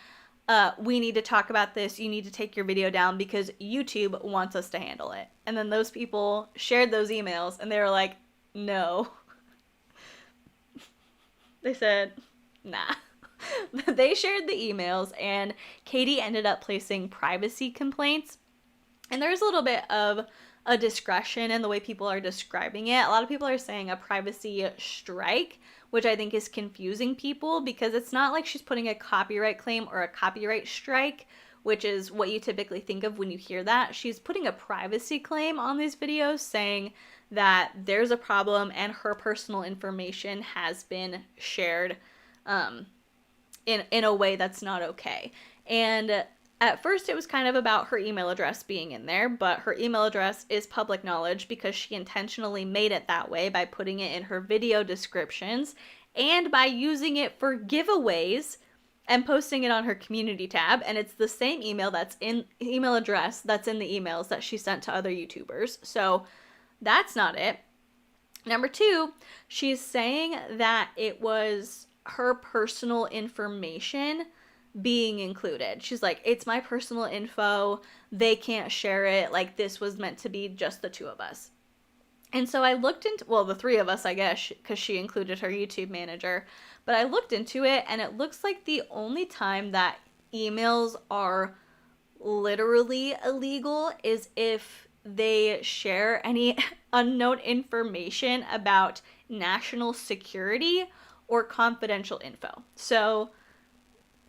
we need to talk about this. You need to take your video down because YouTube wants us to handle it. And then those people shared those emails and they were like, no. They said, nah. They shared the emails and Katie ended up placing privacy complaints. And there's a little bit of a discretion in the way people are describing it. A lot of people are saying a privacy strike, which I think is confusing people because it's not like she's putting a copyright claim or a copyright strike, which is what you typically think of when you hear that. She's putting a privacy claim on these videos saying that there's a problem and her personal information has been shared in a way that's not okay. And at first it was kind of about her email address being in there, but her email address is public knowledge because she intentionally made it that way by putting it in her video descriptions and by using it for giveaways and posting it on her community tab. And it's the same email address that's in the emails that she sent to other YouTubers. So that's not it. Number two, she's saying that it was her personal information being included. She's like, it's my personal info. They can't share it. Like, this was meant to be just the two of us. And so I looked into, well, the three of us, I guess, because she included her YouTube manager. But I looked into it, and it looks like the only time that emails are literally illegal is if they share any unknown information about national security or confidential info. So,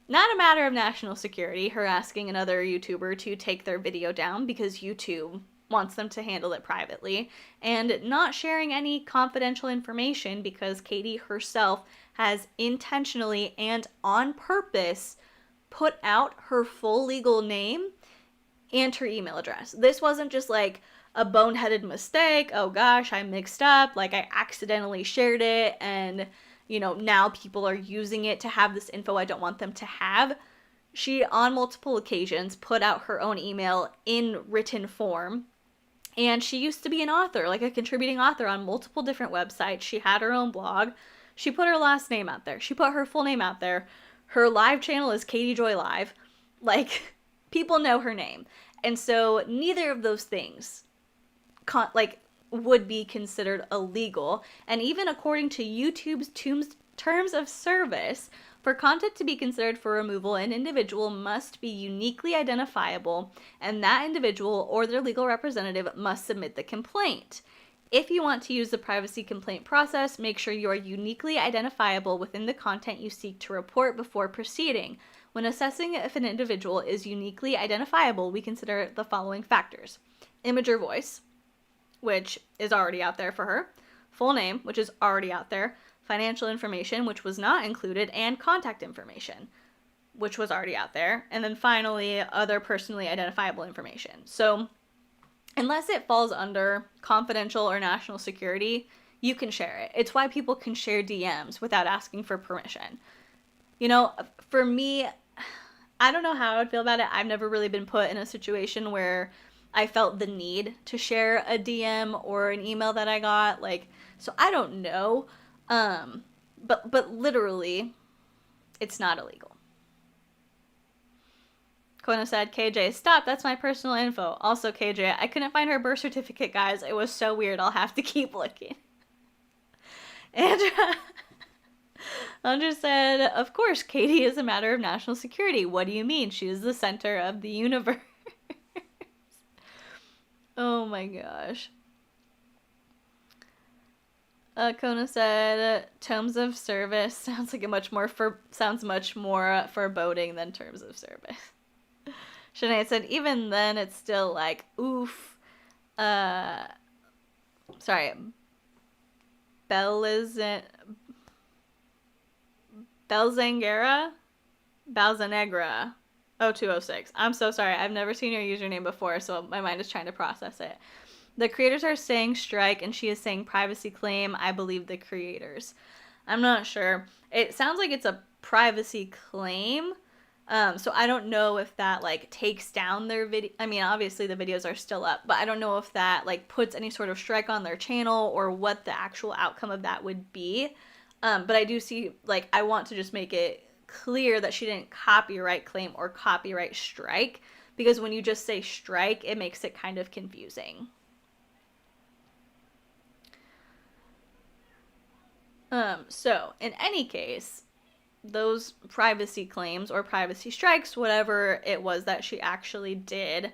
not a matter of national security, her asking another YouTuber to take their video down because YouTube wants them to handle it privately, and not sharing any confidential information because Katie herself has intentionally and on purpose put out her full legal name and her email address. This wasn't just like a boneheaded mistake. Oh gosh, I mixed up. Like, I accidentally shared it, and now people are using it to have this info I don't want them to have. She, on multiple occasions, put out her own email in written form. And she used to be an author, like a contributing author on multiple different websites. She had her own blog. She put her last name out there. She put her full name out there. Her live channel is Katie Joy Live. Like, people know her name. And so neither of those things would be considered illegal. And even according to YouTube's terms of service, for content to be considered for removal, an individual must be uniquely identifiable, and that individual or their legal representative must submit the complaint. If you want to use the privacy complaint process, make sure you are uniquely identifiable within the content you seek to report before proceeding. When assessing if an individual is uniquely identifiable, we consider the following factors: image or voice, which is already out there for her; full name, which is already out there; financial information, which was not included; and contact information, which was already out there; and then finally, other personally identifiable information. So, unless it falls under confidential or national security, you can share it. It's why people can share DMs without asking for permission. For me, I don't know how I would feel about it. I've never really been put in a situation where I felt the need to share a DM or an email that I got. So I don't know. But literally, it's not illegal. Kona said, KJ, stop, that's my personal info. Also, KJ, I couldn't find her birth certificate, guys. It was so weird, I'll have to keep looking. Andrew said, of course, Katie is a matter of national security. What do you mean? She is the center of the universe. Oh my gosh. Kona said, terms of service sounds much more foreboding than terms of service. Shanae said, even then, it's still oof. Sorry. Belzangera? Balzanegra. 0206. I'm so sorry. I've never seen your username before, so my mind is trying to process it. The creators are saying strike, and she is saying privacy claim. I believe the creators. I'm not sure. It sounds like it's a privacy claim. So I don't know if that takes down their video. I mean, obviously the videos are still up, but I don't know if that puts any sort of strike on their channel or what the actual outcome of that would be. But I do see, I want to just make it clear that she didn't copyright claim or copyright strike, because when you just say strike, it makes it kind of confusing. So in any case, those privacy claims or privacy strikes, whatever it was that she actually did,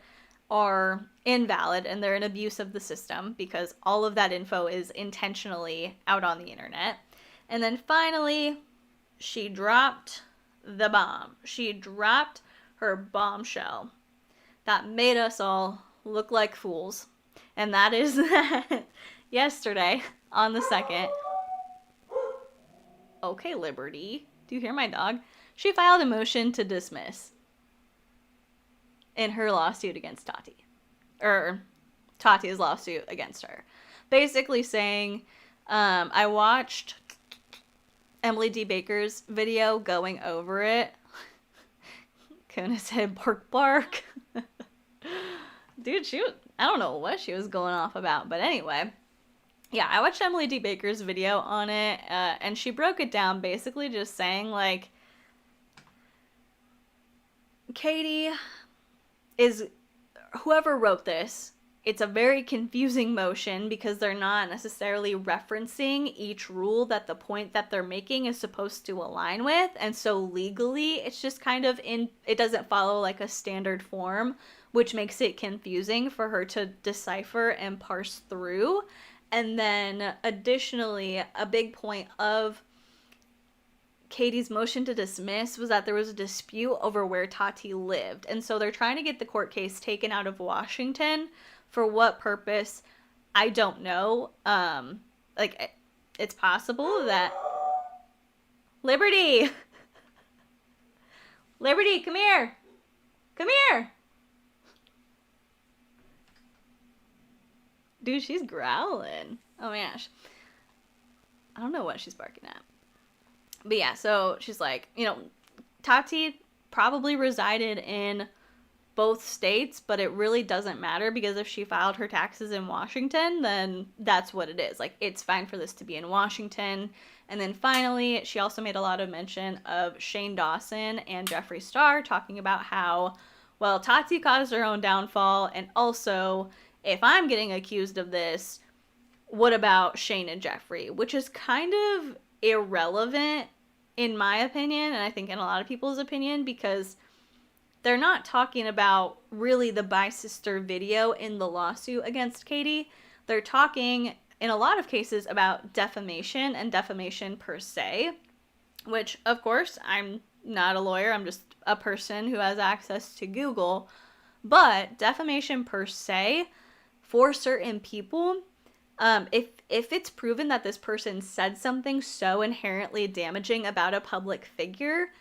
are invalid, and they're an abuse of the system because all of that info is intentionally out on the internet. And then finally, she dropped the bomb. She dropped her bombshell that made us all look like fools. And that is that yesterday on the 2nd, okay, Liberty, do you hear my dog? She filed a motion to dismiss in her lawsuit against Tati. Or Tati's lawsuit against her. Basically saying, I watched Emily D. Baker's video going over it. Kona said, bark, bark. Dude, I don't know what she was going off about, but anyway. Yeah, I watched Emily D. Baker's video on it, and she broke it down basically just saying, Katie is, whoever wrote this, it's a very confusing motion because they're not necessarily referencing each rule that the point that they're making is supposed to align with. And so legally, it's just kind of it doesn't follow like a standard form, which makes it confusing for her to decipher and parse through. And then additionally, a big point of Katie's motion to dismiss was that there was a dispute over where Tati lived. And so they're trying to get the court case taken out of Washington. For what purpose, I don't know. Like, it's possible that... Liberty! Liberty, come here! Come here! Dude, she's growling. Oh my gosh. I don't know what she's barking at. But yeah, so she's like, you know, Tati probably resided in both states, but it really doesn't matter because if she filed her taxes in Washington, then that's what it is. Like, it's fine for this to be in Washington. And then finally, she also made a lot of mention of Shane Dawson and Jeffree Star talking about how, well, Tati caused her own downfall, and also, if I'm getting accused of this, what about Shane and Jeffree? Which is kind of irrelevant in my opinion, and I think in a lot of people's opinion, because they're not talking about really the bi-sister video in the lawsuit against Katie. They're talking in a lot of cases about defamation and defamation per se, which of course I'm not a lawyer, I'm just a person who has access to Google, but defamation per se for certain people, if it's proven that this person said something so inherently damaging about a public figure,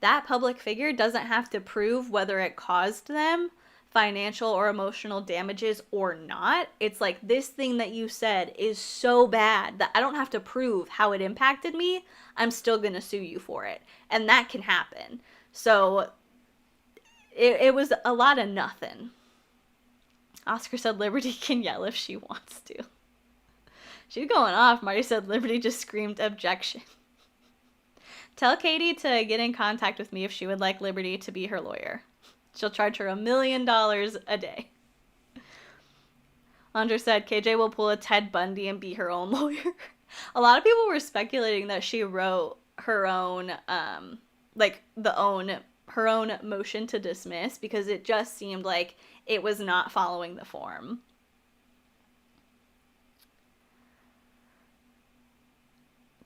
that public figure doesn't have to prove whether it caused them financial or emotional damages or not. It's like, this thing that you said is so bad that I don't have to prove how it impacted me. I'm still gonna sue you for it. And that can happen. So it was a lot of nothing. Oscar said Liberty can yell if she wants to. She's going off. Marty said Liberty just screamed objection. Tell Katie to get in contact with me if she would like Liberty to be her lawyer. She'll charge her $1 million a day. Andra said KJ will pull a Ted Bundy and be her own lawyer. A lot of people were speculating that she wrote her own, her own motion to dismiss because it just seemed like it was not following the form.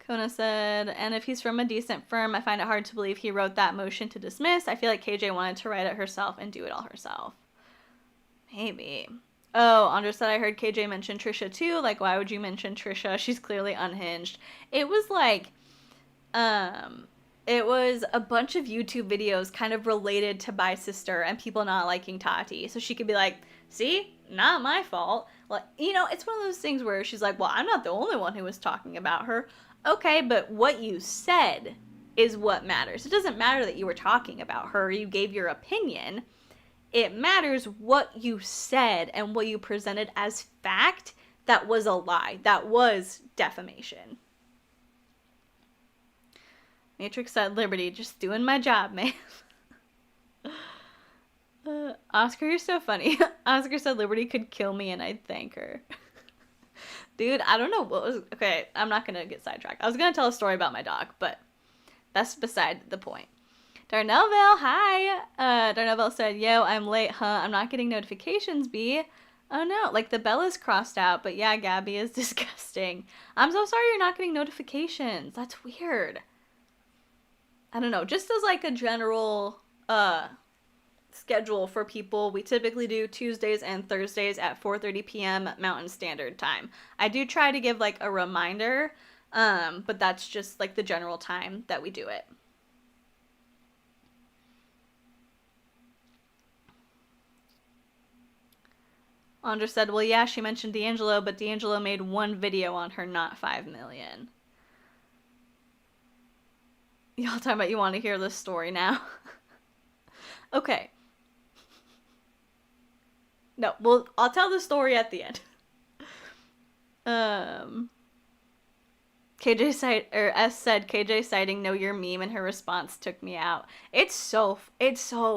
Kona said, and if he's from a decent firm, I find it hard to believe he wrote that motion to dismiss. I feel like KJ wanted to write it herself and do it all herself. Maybe. Oh, Andra said, I heard KJ mention Trisha too. Like, why would you mention Trisha? She's clearly unhinged. It was like, it was a bunch of YouTube videos kind of related to bi-sister and people not liking Tati. So she could be like, see, not my fault. Like, you know, it's one of those things where she's like, well, I'm not the only one who was talking about her. Okay, but what you said is what matters. It doesn't matter that you were talking about her, you gave your opinion. It matters what you said and what you presented as fact that was a lie. That was defamation. Matrix said, Liberty, just doing my job, man. Oscar, you're so funny. Oscar said Liberty could kill me and I'd thank her. Dude, I don't know what was... Okay, I'm not going to get sidetracked. I was going to tell a story about my dog, but that's beside the point. Darnellville, hi! Darnellville said, yo, I'm late, huh? I'm not getting notifications, B. Oh no, like the bell is crossed out, but yeah, Gabby is disgusting. I'm so sorry you're not getting notifications. That's weird. I don't know, just as like a general schedule for people, we typically do Tuesdays and Thursdays at 4:30 p.m. Mountain Standard Time. I do try to give like a reminder, but that's just like the general time that we do it. Andra said, well, yeah, she mentioned D'Angelo, but D'Angelo made one video on her, not 5 million. Y'all talking about you want to hear this story now? Okay. No, well, I'll tell the story at the end. S said KJ citing "Know Your Meme" and her response took me out. It's so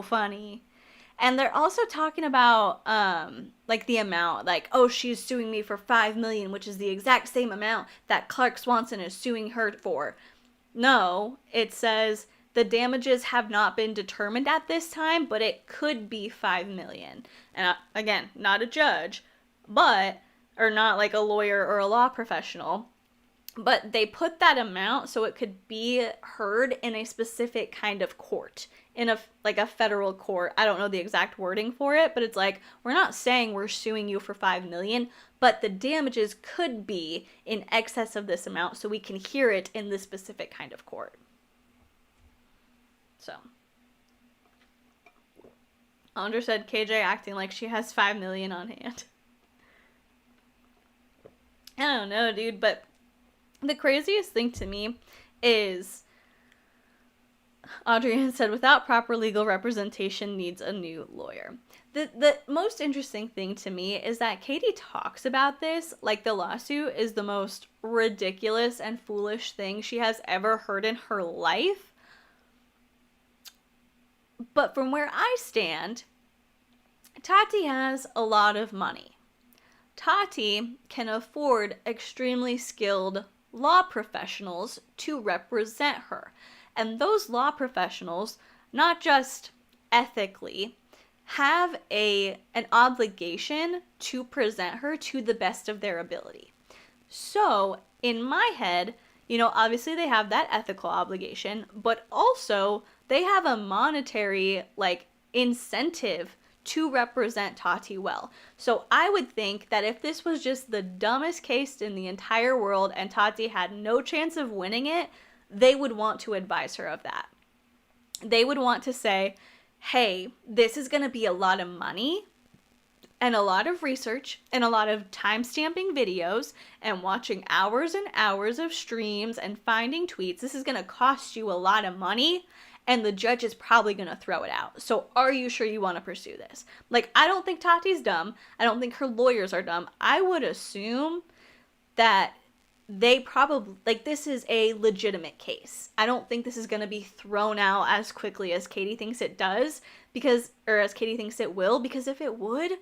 funny. And they're also talking about like the amount, like, oh, she's suing me for 5 million, which is the exact same amount that Clark Swanson is suing her for. No, it says the damages have not been determined at this time, but it could be 5 million. And again, not a judge, but or not like a lawyer or a law professional, but they put that amount so it could be heard in a specific kind of court, in a like a federal court. I don't know the exact wording for it, but it's like, we're not saying we're suing you for 5 million, but the damages could be in excess of this amount, so we can hear it in this specific kind of court. So Andra said KJ acting like she has 5 million on hand. I don't know, dude, but the craziest thing to me is Adrienne said, without proper legal representation, needs a new lawyer. The most interesting thing to me is that Katie talks about this like the lawsuit is the most ridiculous and foolish thing she has ever heard in her life. But from where I stand, Tati has a lot of money. Tati can afford extremely skilled law professionals to represent her. And those law professionals, not just ethically, have an obligation to present her to the best of their ability. So, in my head, you know, obviously they have that ethical obligation, but also they have a monetary, like, incentive to represent Tati well. So I would think that if this was just the dumbest case in the entire world and Tati had no chance of winning it, they would want to advise her of that. They would want to say, hey, this is going to be a lot of money and a lot of research and a lot of time-stamping videos and watching hours and hours of streams and finding tweets. This is going to cost you a lot of money, and the judge is probably going to throw it out. So are you sure you want to pursue this? Like, I don't think Tati's dumb. I don't think her lawyers are dumb. I would assume that they probably, like, this is a legitimate case. I don't think this is going to be thrown out as quickly as Katie thinks it does, because, or as Katie thinks it will, because if it would,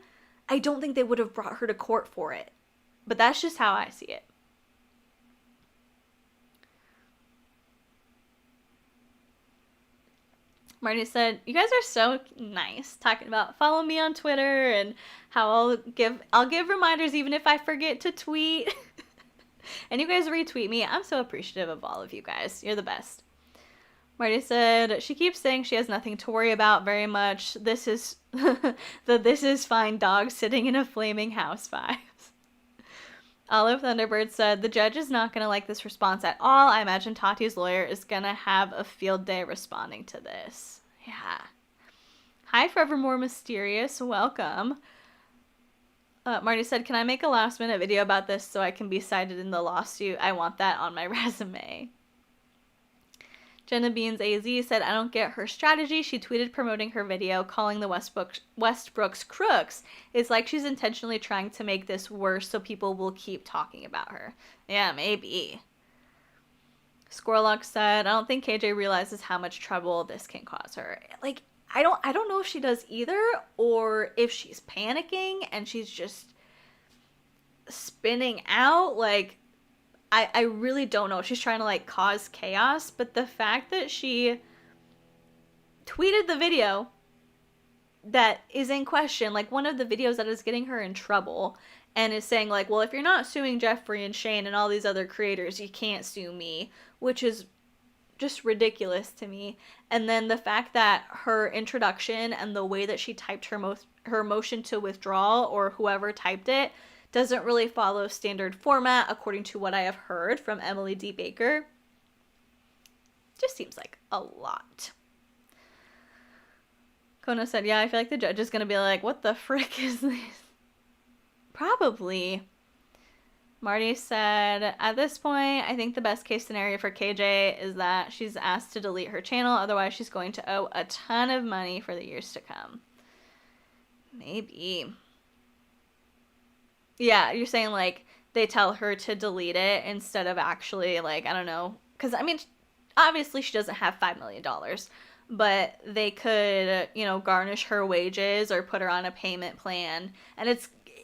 I don't think they would have brought her to court for it. But that's just how I see it. Marty said, you guys are so nice, talking about follow me on Twitter and how I'll give reminders even if I forget to tweet. And you guys retweet me. I'm so appreciative of all of you guys. You're the best. Marty said, she keeps saying she has nothing to worry about very much. This is This Is Fine dog sitting in a flaming house vibes. Olive Thunderbird said, the judge is not going to like this response at all. I imagine Tati's lawyer is going to have a field day responding to this. Yeah. Hi, Forevermore Mysterious. Welcome. Marty said, can I make a last minute video about this so I can be cited in the lawsuit? I want that on my resume. Jenna Beans AZ said, I don't get her strategy. She tweeted promoting her video, calling the Westbrooks crooks. It's like she's intentionally trying to make this worse so people will keep talking about her. Yeah, maybe. Squirrellock said, I don't think KJ realizes how much trouble this can cause her. Like, I don't know if she does either, or if she's panicking and she's just spinning out. Like, I really don't know. She's trying to, like, cause chaos, but the fact that she tweeted the video that is in question, like, one of the videos that is getting her in trouble, and is saying, like, well, if you're not suing Jeffrey and Shane and all these other creators, you can't sue me, which is just ridiculous to me. And then the fact that her introduction and the way that she typed her motion to withdraw, or whoever typed it, doesn't really follow standard format according to what I have heard from Emily D. Baker. Just seems like a lot. Kona said, yeah, I feel like the judge is going to be like, what the frick is this? Probably. Marty said, at this point, I think the best case scenario for KJ is that she's asked to delete her channel, otherwise she's going to owe a ton of money for the years to come. Maybe. Yeah, you're saying, like, they tell her to delete it instead of actually, like, I don't know, because I mean, obviously she doesn't have $5 million, but they could, you know, garnish her wages or put her on a payment plan, and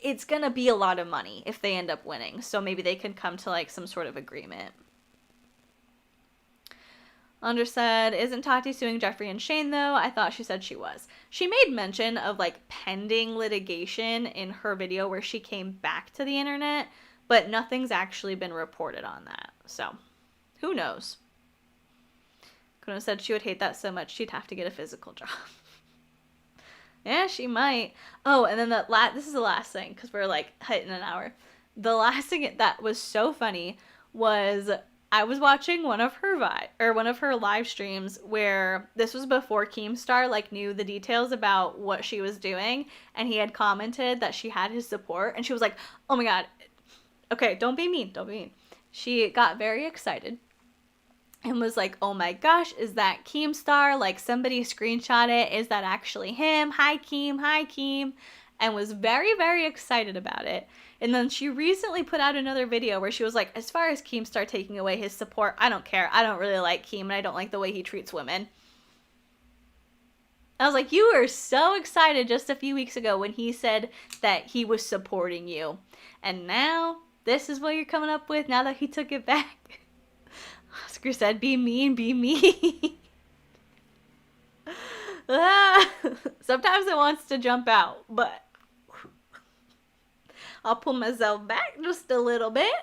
it's gonna be a lot of money if they end up winning, so maybe they can come to like some sort of agreement. Under said, isn't Tati suing Jeffree and Shane though? I thought she said she was. She made mention of like pending litigation in her video where she came back to the internet, but nothing's actually been reported on that. So, who knows? Kuna said she would hate that so much she'd have to get a physical job. Yeah, she might. Oh, and then this is the last thing, because we're like hitting an hour. The last thing that was so funny was I was watching one of her live streams where this was before Keemstar like knew the details about what she was doing, and he had commented that she had his support, and she was like, "Oh my god, okay, don't be mean." She got very excited and was like, "Oh my gosh, is that Keemstar? Like, somebody screenshot it. Is that actually him? Hi, Keem," and was very, very excited about it. And then she recently put out another video where she was like, as far as Keemstar taking away his support, I don't care. I don't really like Keem, and I don't like the way he treats women. I was like, you were so excited just a few weeks ago when he said that he was supporting you. And now, this is what you're coming up with now that he took it back. Oscar said, be mean, be mean. Sometimes it wants to jump out, but I'll pull myself back just a little bit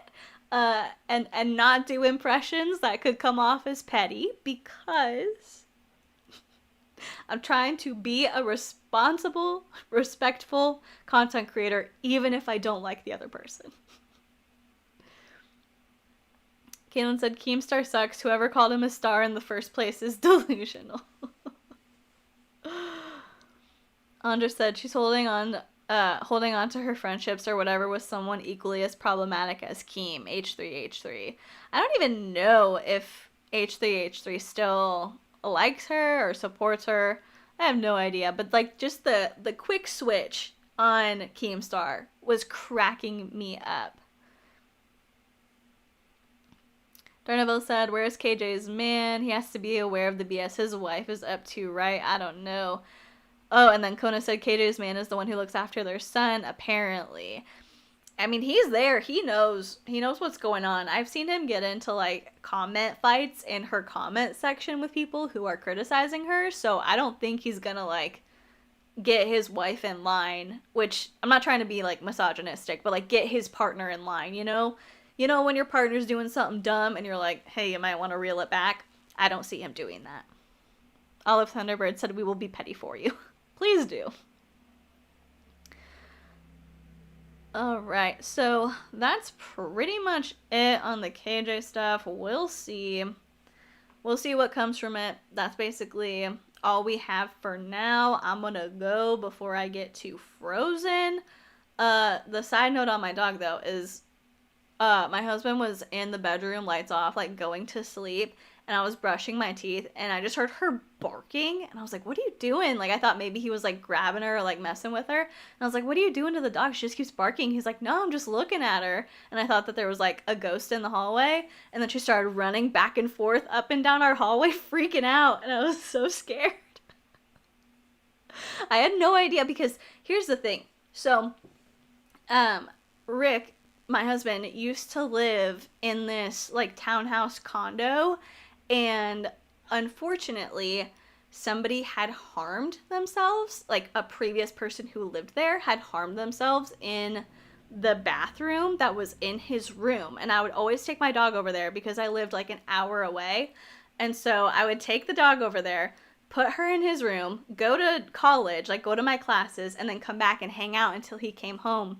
and not do impressions that could come off as petty, because I'm trying to be a responsible, respectful content creator, even if I don't like the other person. Caitlin said, Keemstar sucks. Whoever called him a star in the first place is delusional. Andra said she's holding on to her friendships or whatever with someone equally as problematic as Keem, H3H3. I don't even know if H3H3 still likes her or supports her. I have no idea. But like, just the quick switch on Keemstar was cracking me up. Darnaville said, where's KJ's man? He has to be aware of the BS his wife is up to, right? I don't know. Oh, and then Kona said KJ's man is the one who looks after their son, apparently. I mean, he's there. He knows what's going on. I've seen him get into, like, comment fights in her comment section with people who are criticizing her, so I don't think he's gonna, like, get his wife in line, which, I'm not trying to be, like, misogynistic, but, like, get his partner in line, you know? You know when your partner's doing something dumb and you're like, hey, you might want to reel it back? I don't see him doing that. Olive Thunderbird said, we will be petty for you. Please do. Alright, so that's pretty much it on the KJ stuff. We'll see. We'll see what comes from it. That's basically all we have for now. I'm gonna go before I get too frozen. The side note on my dog, though, is my husband was in the bedroom, lights off, like going to sleep, and I was brushing my teeth, and I just heard her barking, and I was like, what are you doing? Like, I thought maybe he was, like, grabbing her or, like, messing with her, and I was like, what are you doing to the dog? She just keeps barking. He's like, no, I'm just looking at her, and I thought that there was, like, a ghost in the hallway, and then she started running back and forth up and down our hallway, freaking out, and I was so scared. I had no idea, because here's the thing. So, Rick, my husband, used to live in this, like, townhouse condo, and unfortunately, somebody had harmed themselves. Like, a previous person who lived there had harmed themselves in the bathroom that was in his room, and I would always take my dog over there because I lived, like, an hour away, and so I would take the dog over there, put her in his room, go to college, like, go to my classes, and then come back and hang out until he came home.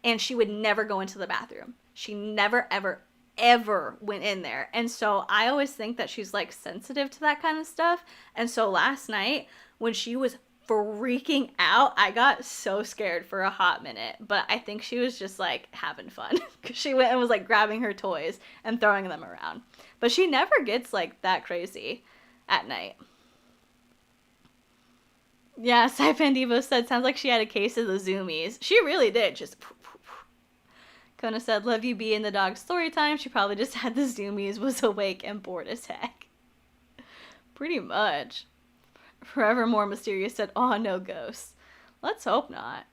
And she would never go into the bathroom. She never, ever, ever went in there. And so I always think that she's, like, sensitive to that kind of stuff. And so last night, when she was freaking out, I got so scared for a hot minute. But I think she was just, like, having fun. Because she went and was, like, grabbing her toys and throwing them around. But she never gets, like, that crazy at night. Yeah, Saipan Devo said, sounds like she had a case of the zoomies. She really did. Just... Kona said, love you, B, in the dog story time. She probably just had the zoomies, was awake and bored as heck. Pretty much. Forevermore Mysterious said, oh, no ghosts. Let's hope not.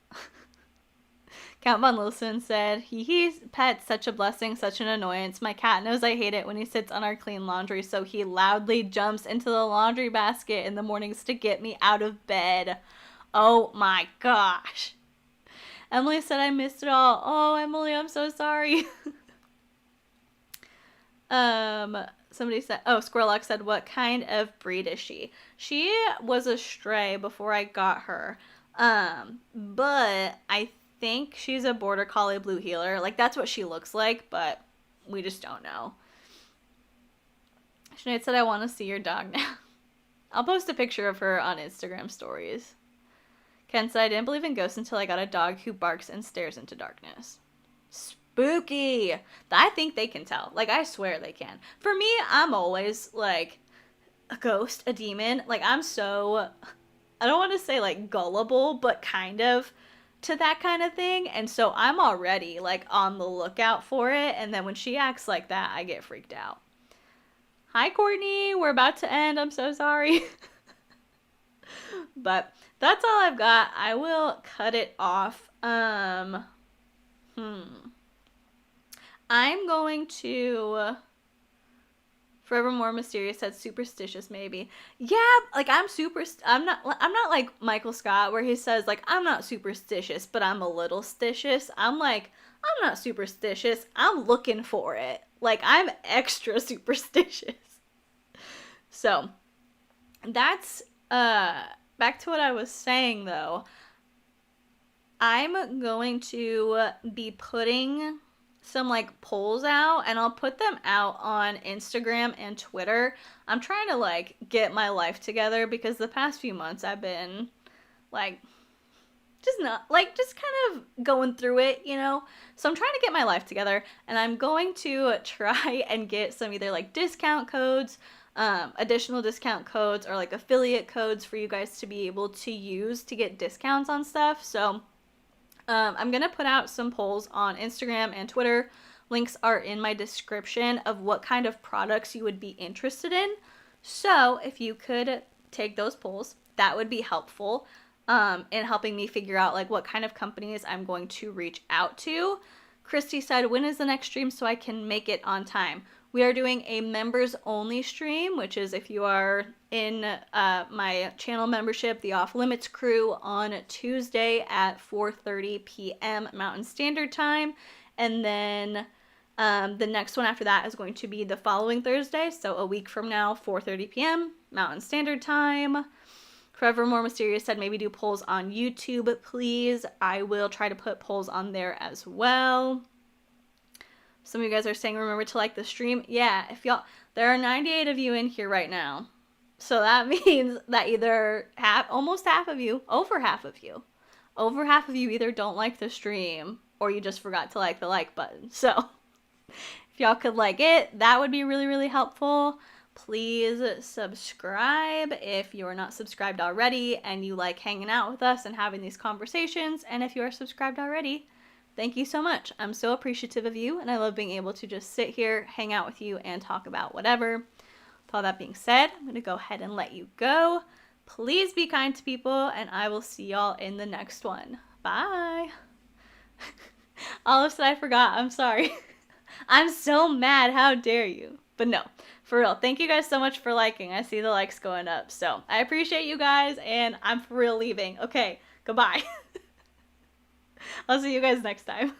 Count Von Wilson said, he's pet, such a blessing, such an annoyance. My cat knows I hate it when he sits on our clean laundry, so he loudly jumps into the laundry basket in the mornings to get me out of bed. Oh my gosh. Emily said, I missed it all. Oh, Emily, I'm so sorry. Somebody said, oh, Squirrellock said, what kind of breed is she? She was a stray before I got her. But I think she's a border collie blue heeler. Like, that's what she looks like, but we just don't know. Sinead said, I want to see your dog now. I'll post a picture of her on Instagram stories. Ken said, I didn't believe in ghosts until I got a dog who barks and stares into darkness. Spooky. I think they can tell. Like, I swear they can. For me, I'm always, like, a ghost, a demon. Like, I'm so, I don't want to say, like, gullible, but kind of to that kind of thing. And so I'm already, like, on the lookout for it. And then when she acts like that, I get freaked out. Hi, Courtney. We're about to end. I'm so sorry. But that's all I've got. I will cut it off. I'm going to... Forevermore Mysterious said superstitious, maybe. Yeah, like, I'm not like Michael Scott, where he says, like, I'm not superstitious, but I'm a little stitious. I'm like, I'm not superstitious. I'm looking for it. Like, I'm extra superstitious. So, that's, back to what I was saying, though. I'm going to be putting some, like, polls out, and I'll put them out on Instagram and Twitter. I'm trying to, like, get my life together, because the past few months I've been, like, just kind of going through it, you know? So I'm trying to get my life together, and I'm going to try and get some either, like, discount codes, additional discount codes, or, like, affiliate codes for you guys to be able to use to get discounts on stuff. So I'm going to put out some polls on Instagram and Twitter. Links are in my description of what kind of products you would be interested in. So if you could take those polls, that would be helpful in helping me figure out, like, what kind of companies I'm going to reach out to. Christy said, when is the next stream so I can make it on time? We are doing a members only stream, which is if you are in my channel membership, the Off Limits crew, on Tuesday at 4:30 p.m. Mountain Standard Time. And then the next one after that is going to be the following Thursday. So a week from now, 4:30 p.m. Mountain Standard Time. Forevermore Mysterious said maybe do polls on YouTube, please. I will try to put polls on there as well. Some of you guys are saying, remember to like the stream. Yeah, there are 98 of you in here right now. So that means that either over half of you either don't like the stream or you just forgot to like the like button. So if y'all could like it, that would be really, really helpful. Please subscribe if you're not subscribed already and you like hanging out with us and having these conversations. And if you are subscribed already, thank you so much. I'm so appreciative of you, and I love being able to just sit here, hang out with you, and talk about whatever. With all that being said, I'm going to go ahead and let you go. Please be kind to people, and I will see y'all in the next one. Bye. Olive said I forgot. I'm sorry. I'm so mad. How dare you? But no, for real. Thank you guys so much for liking. I see the likes going up. So I appreciate you guys, and I'm for real leaving. Okay, goodbye. I'll see you guys next time.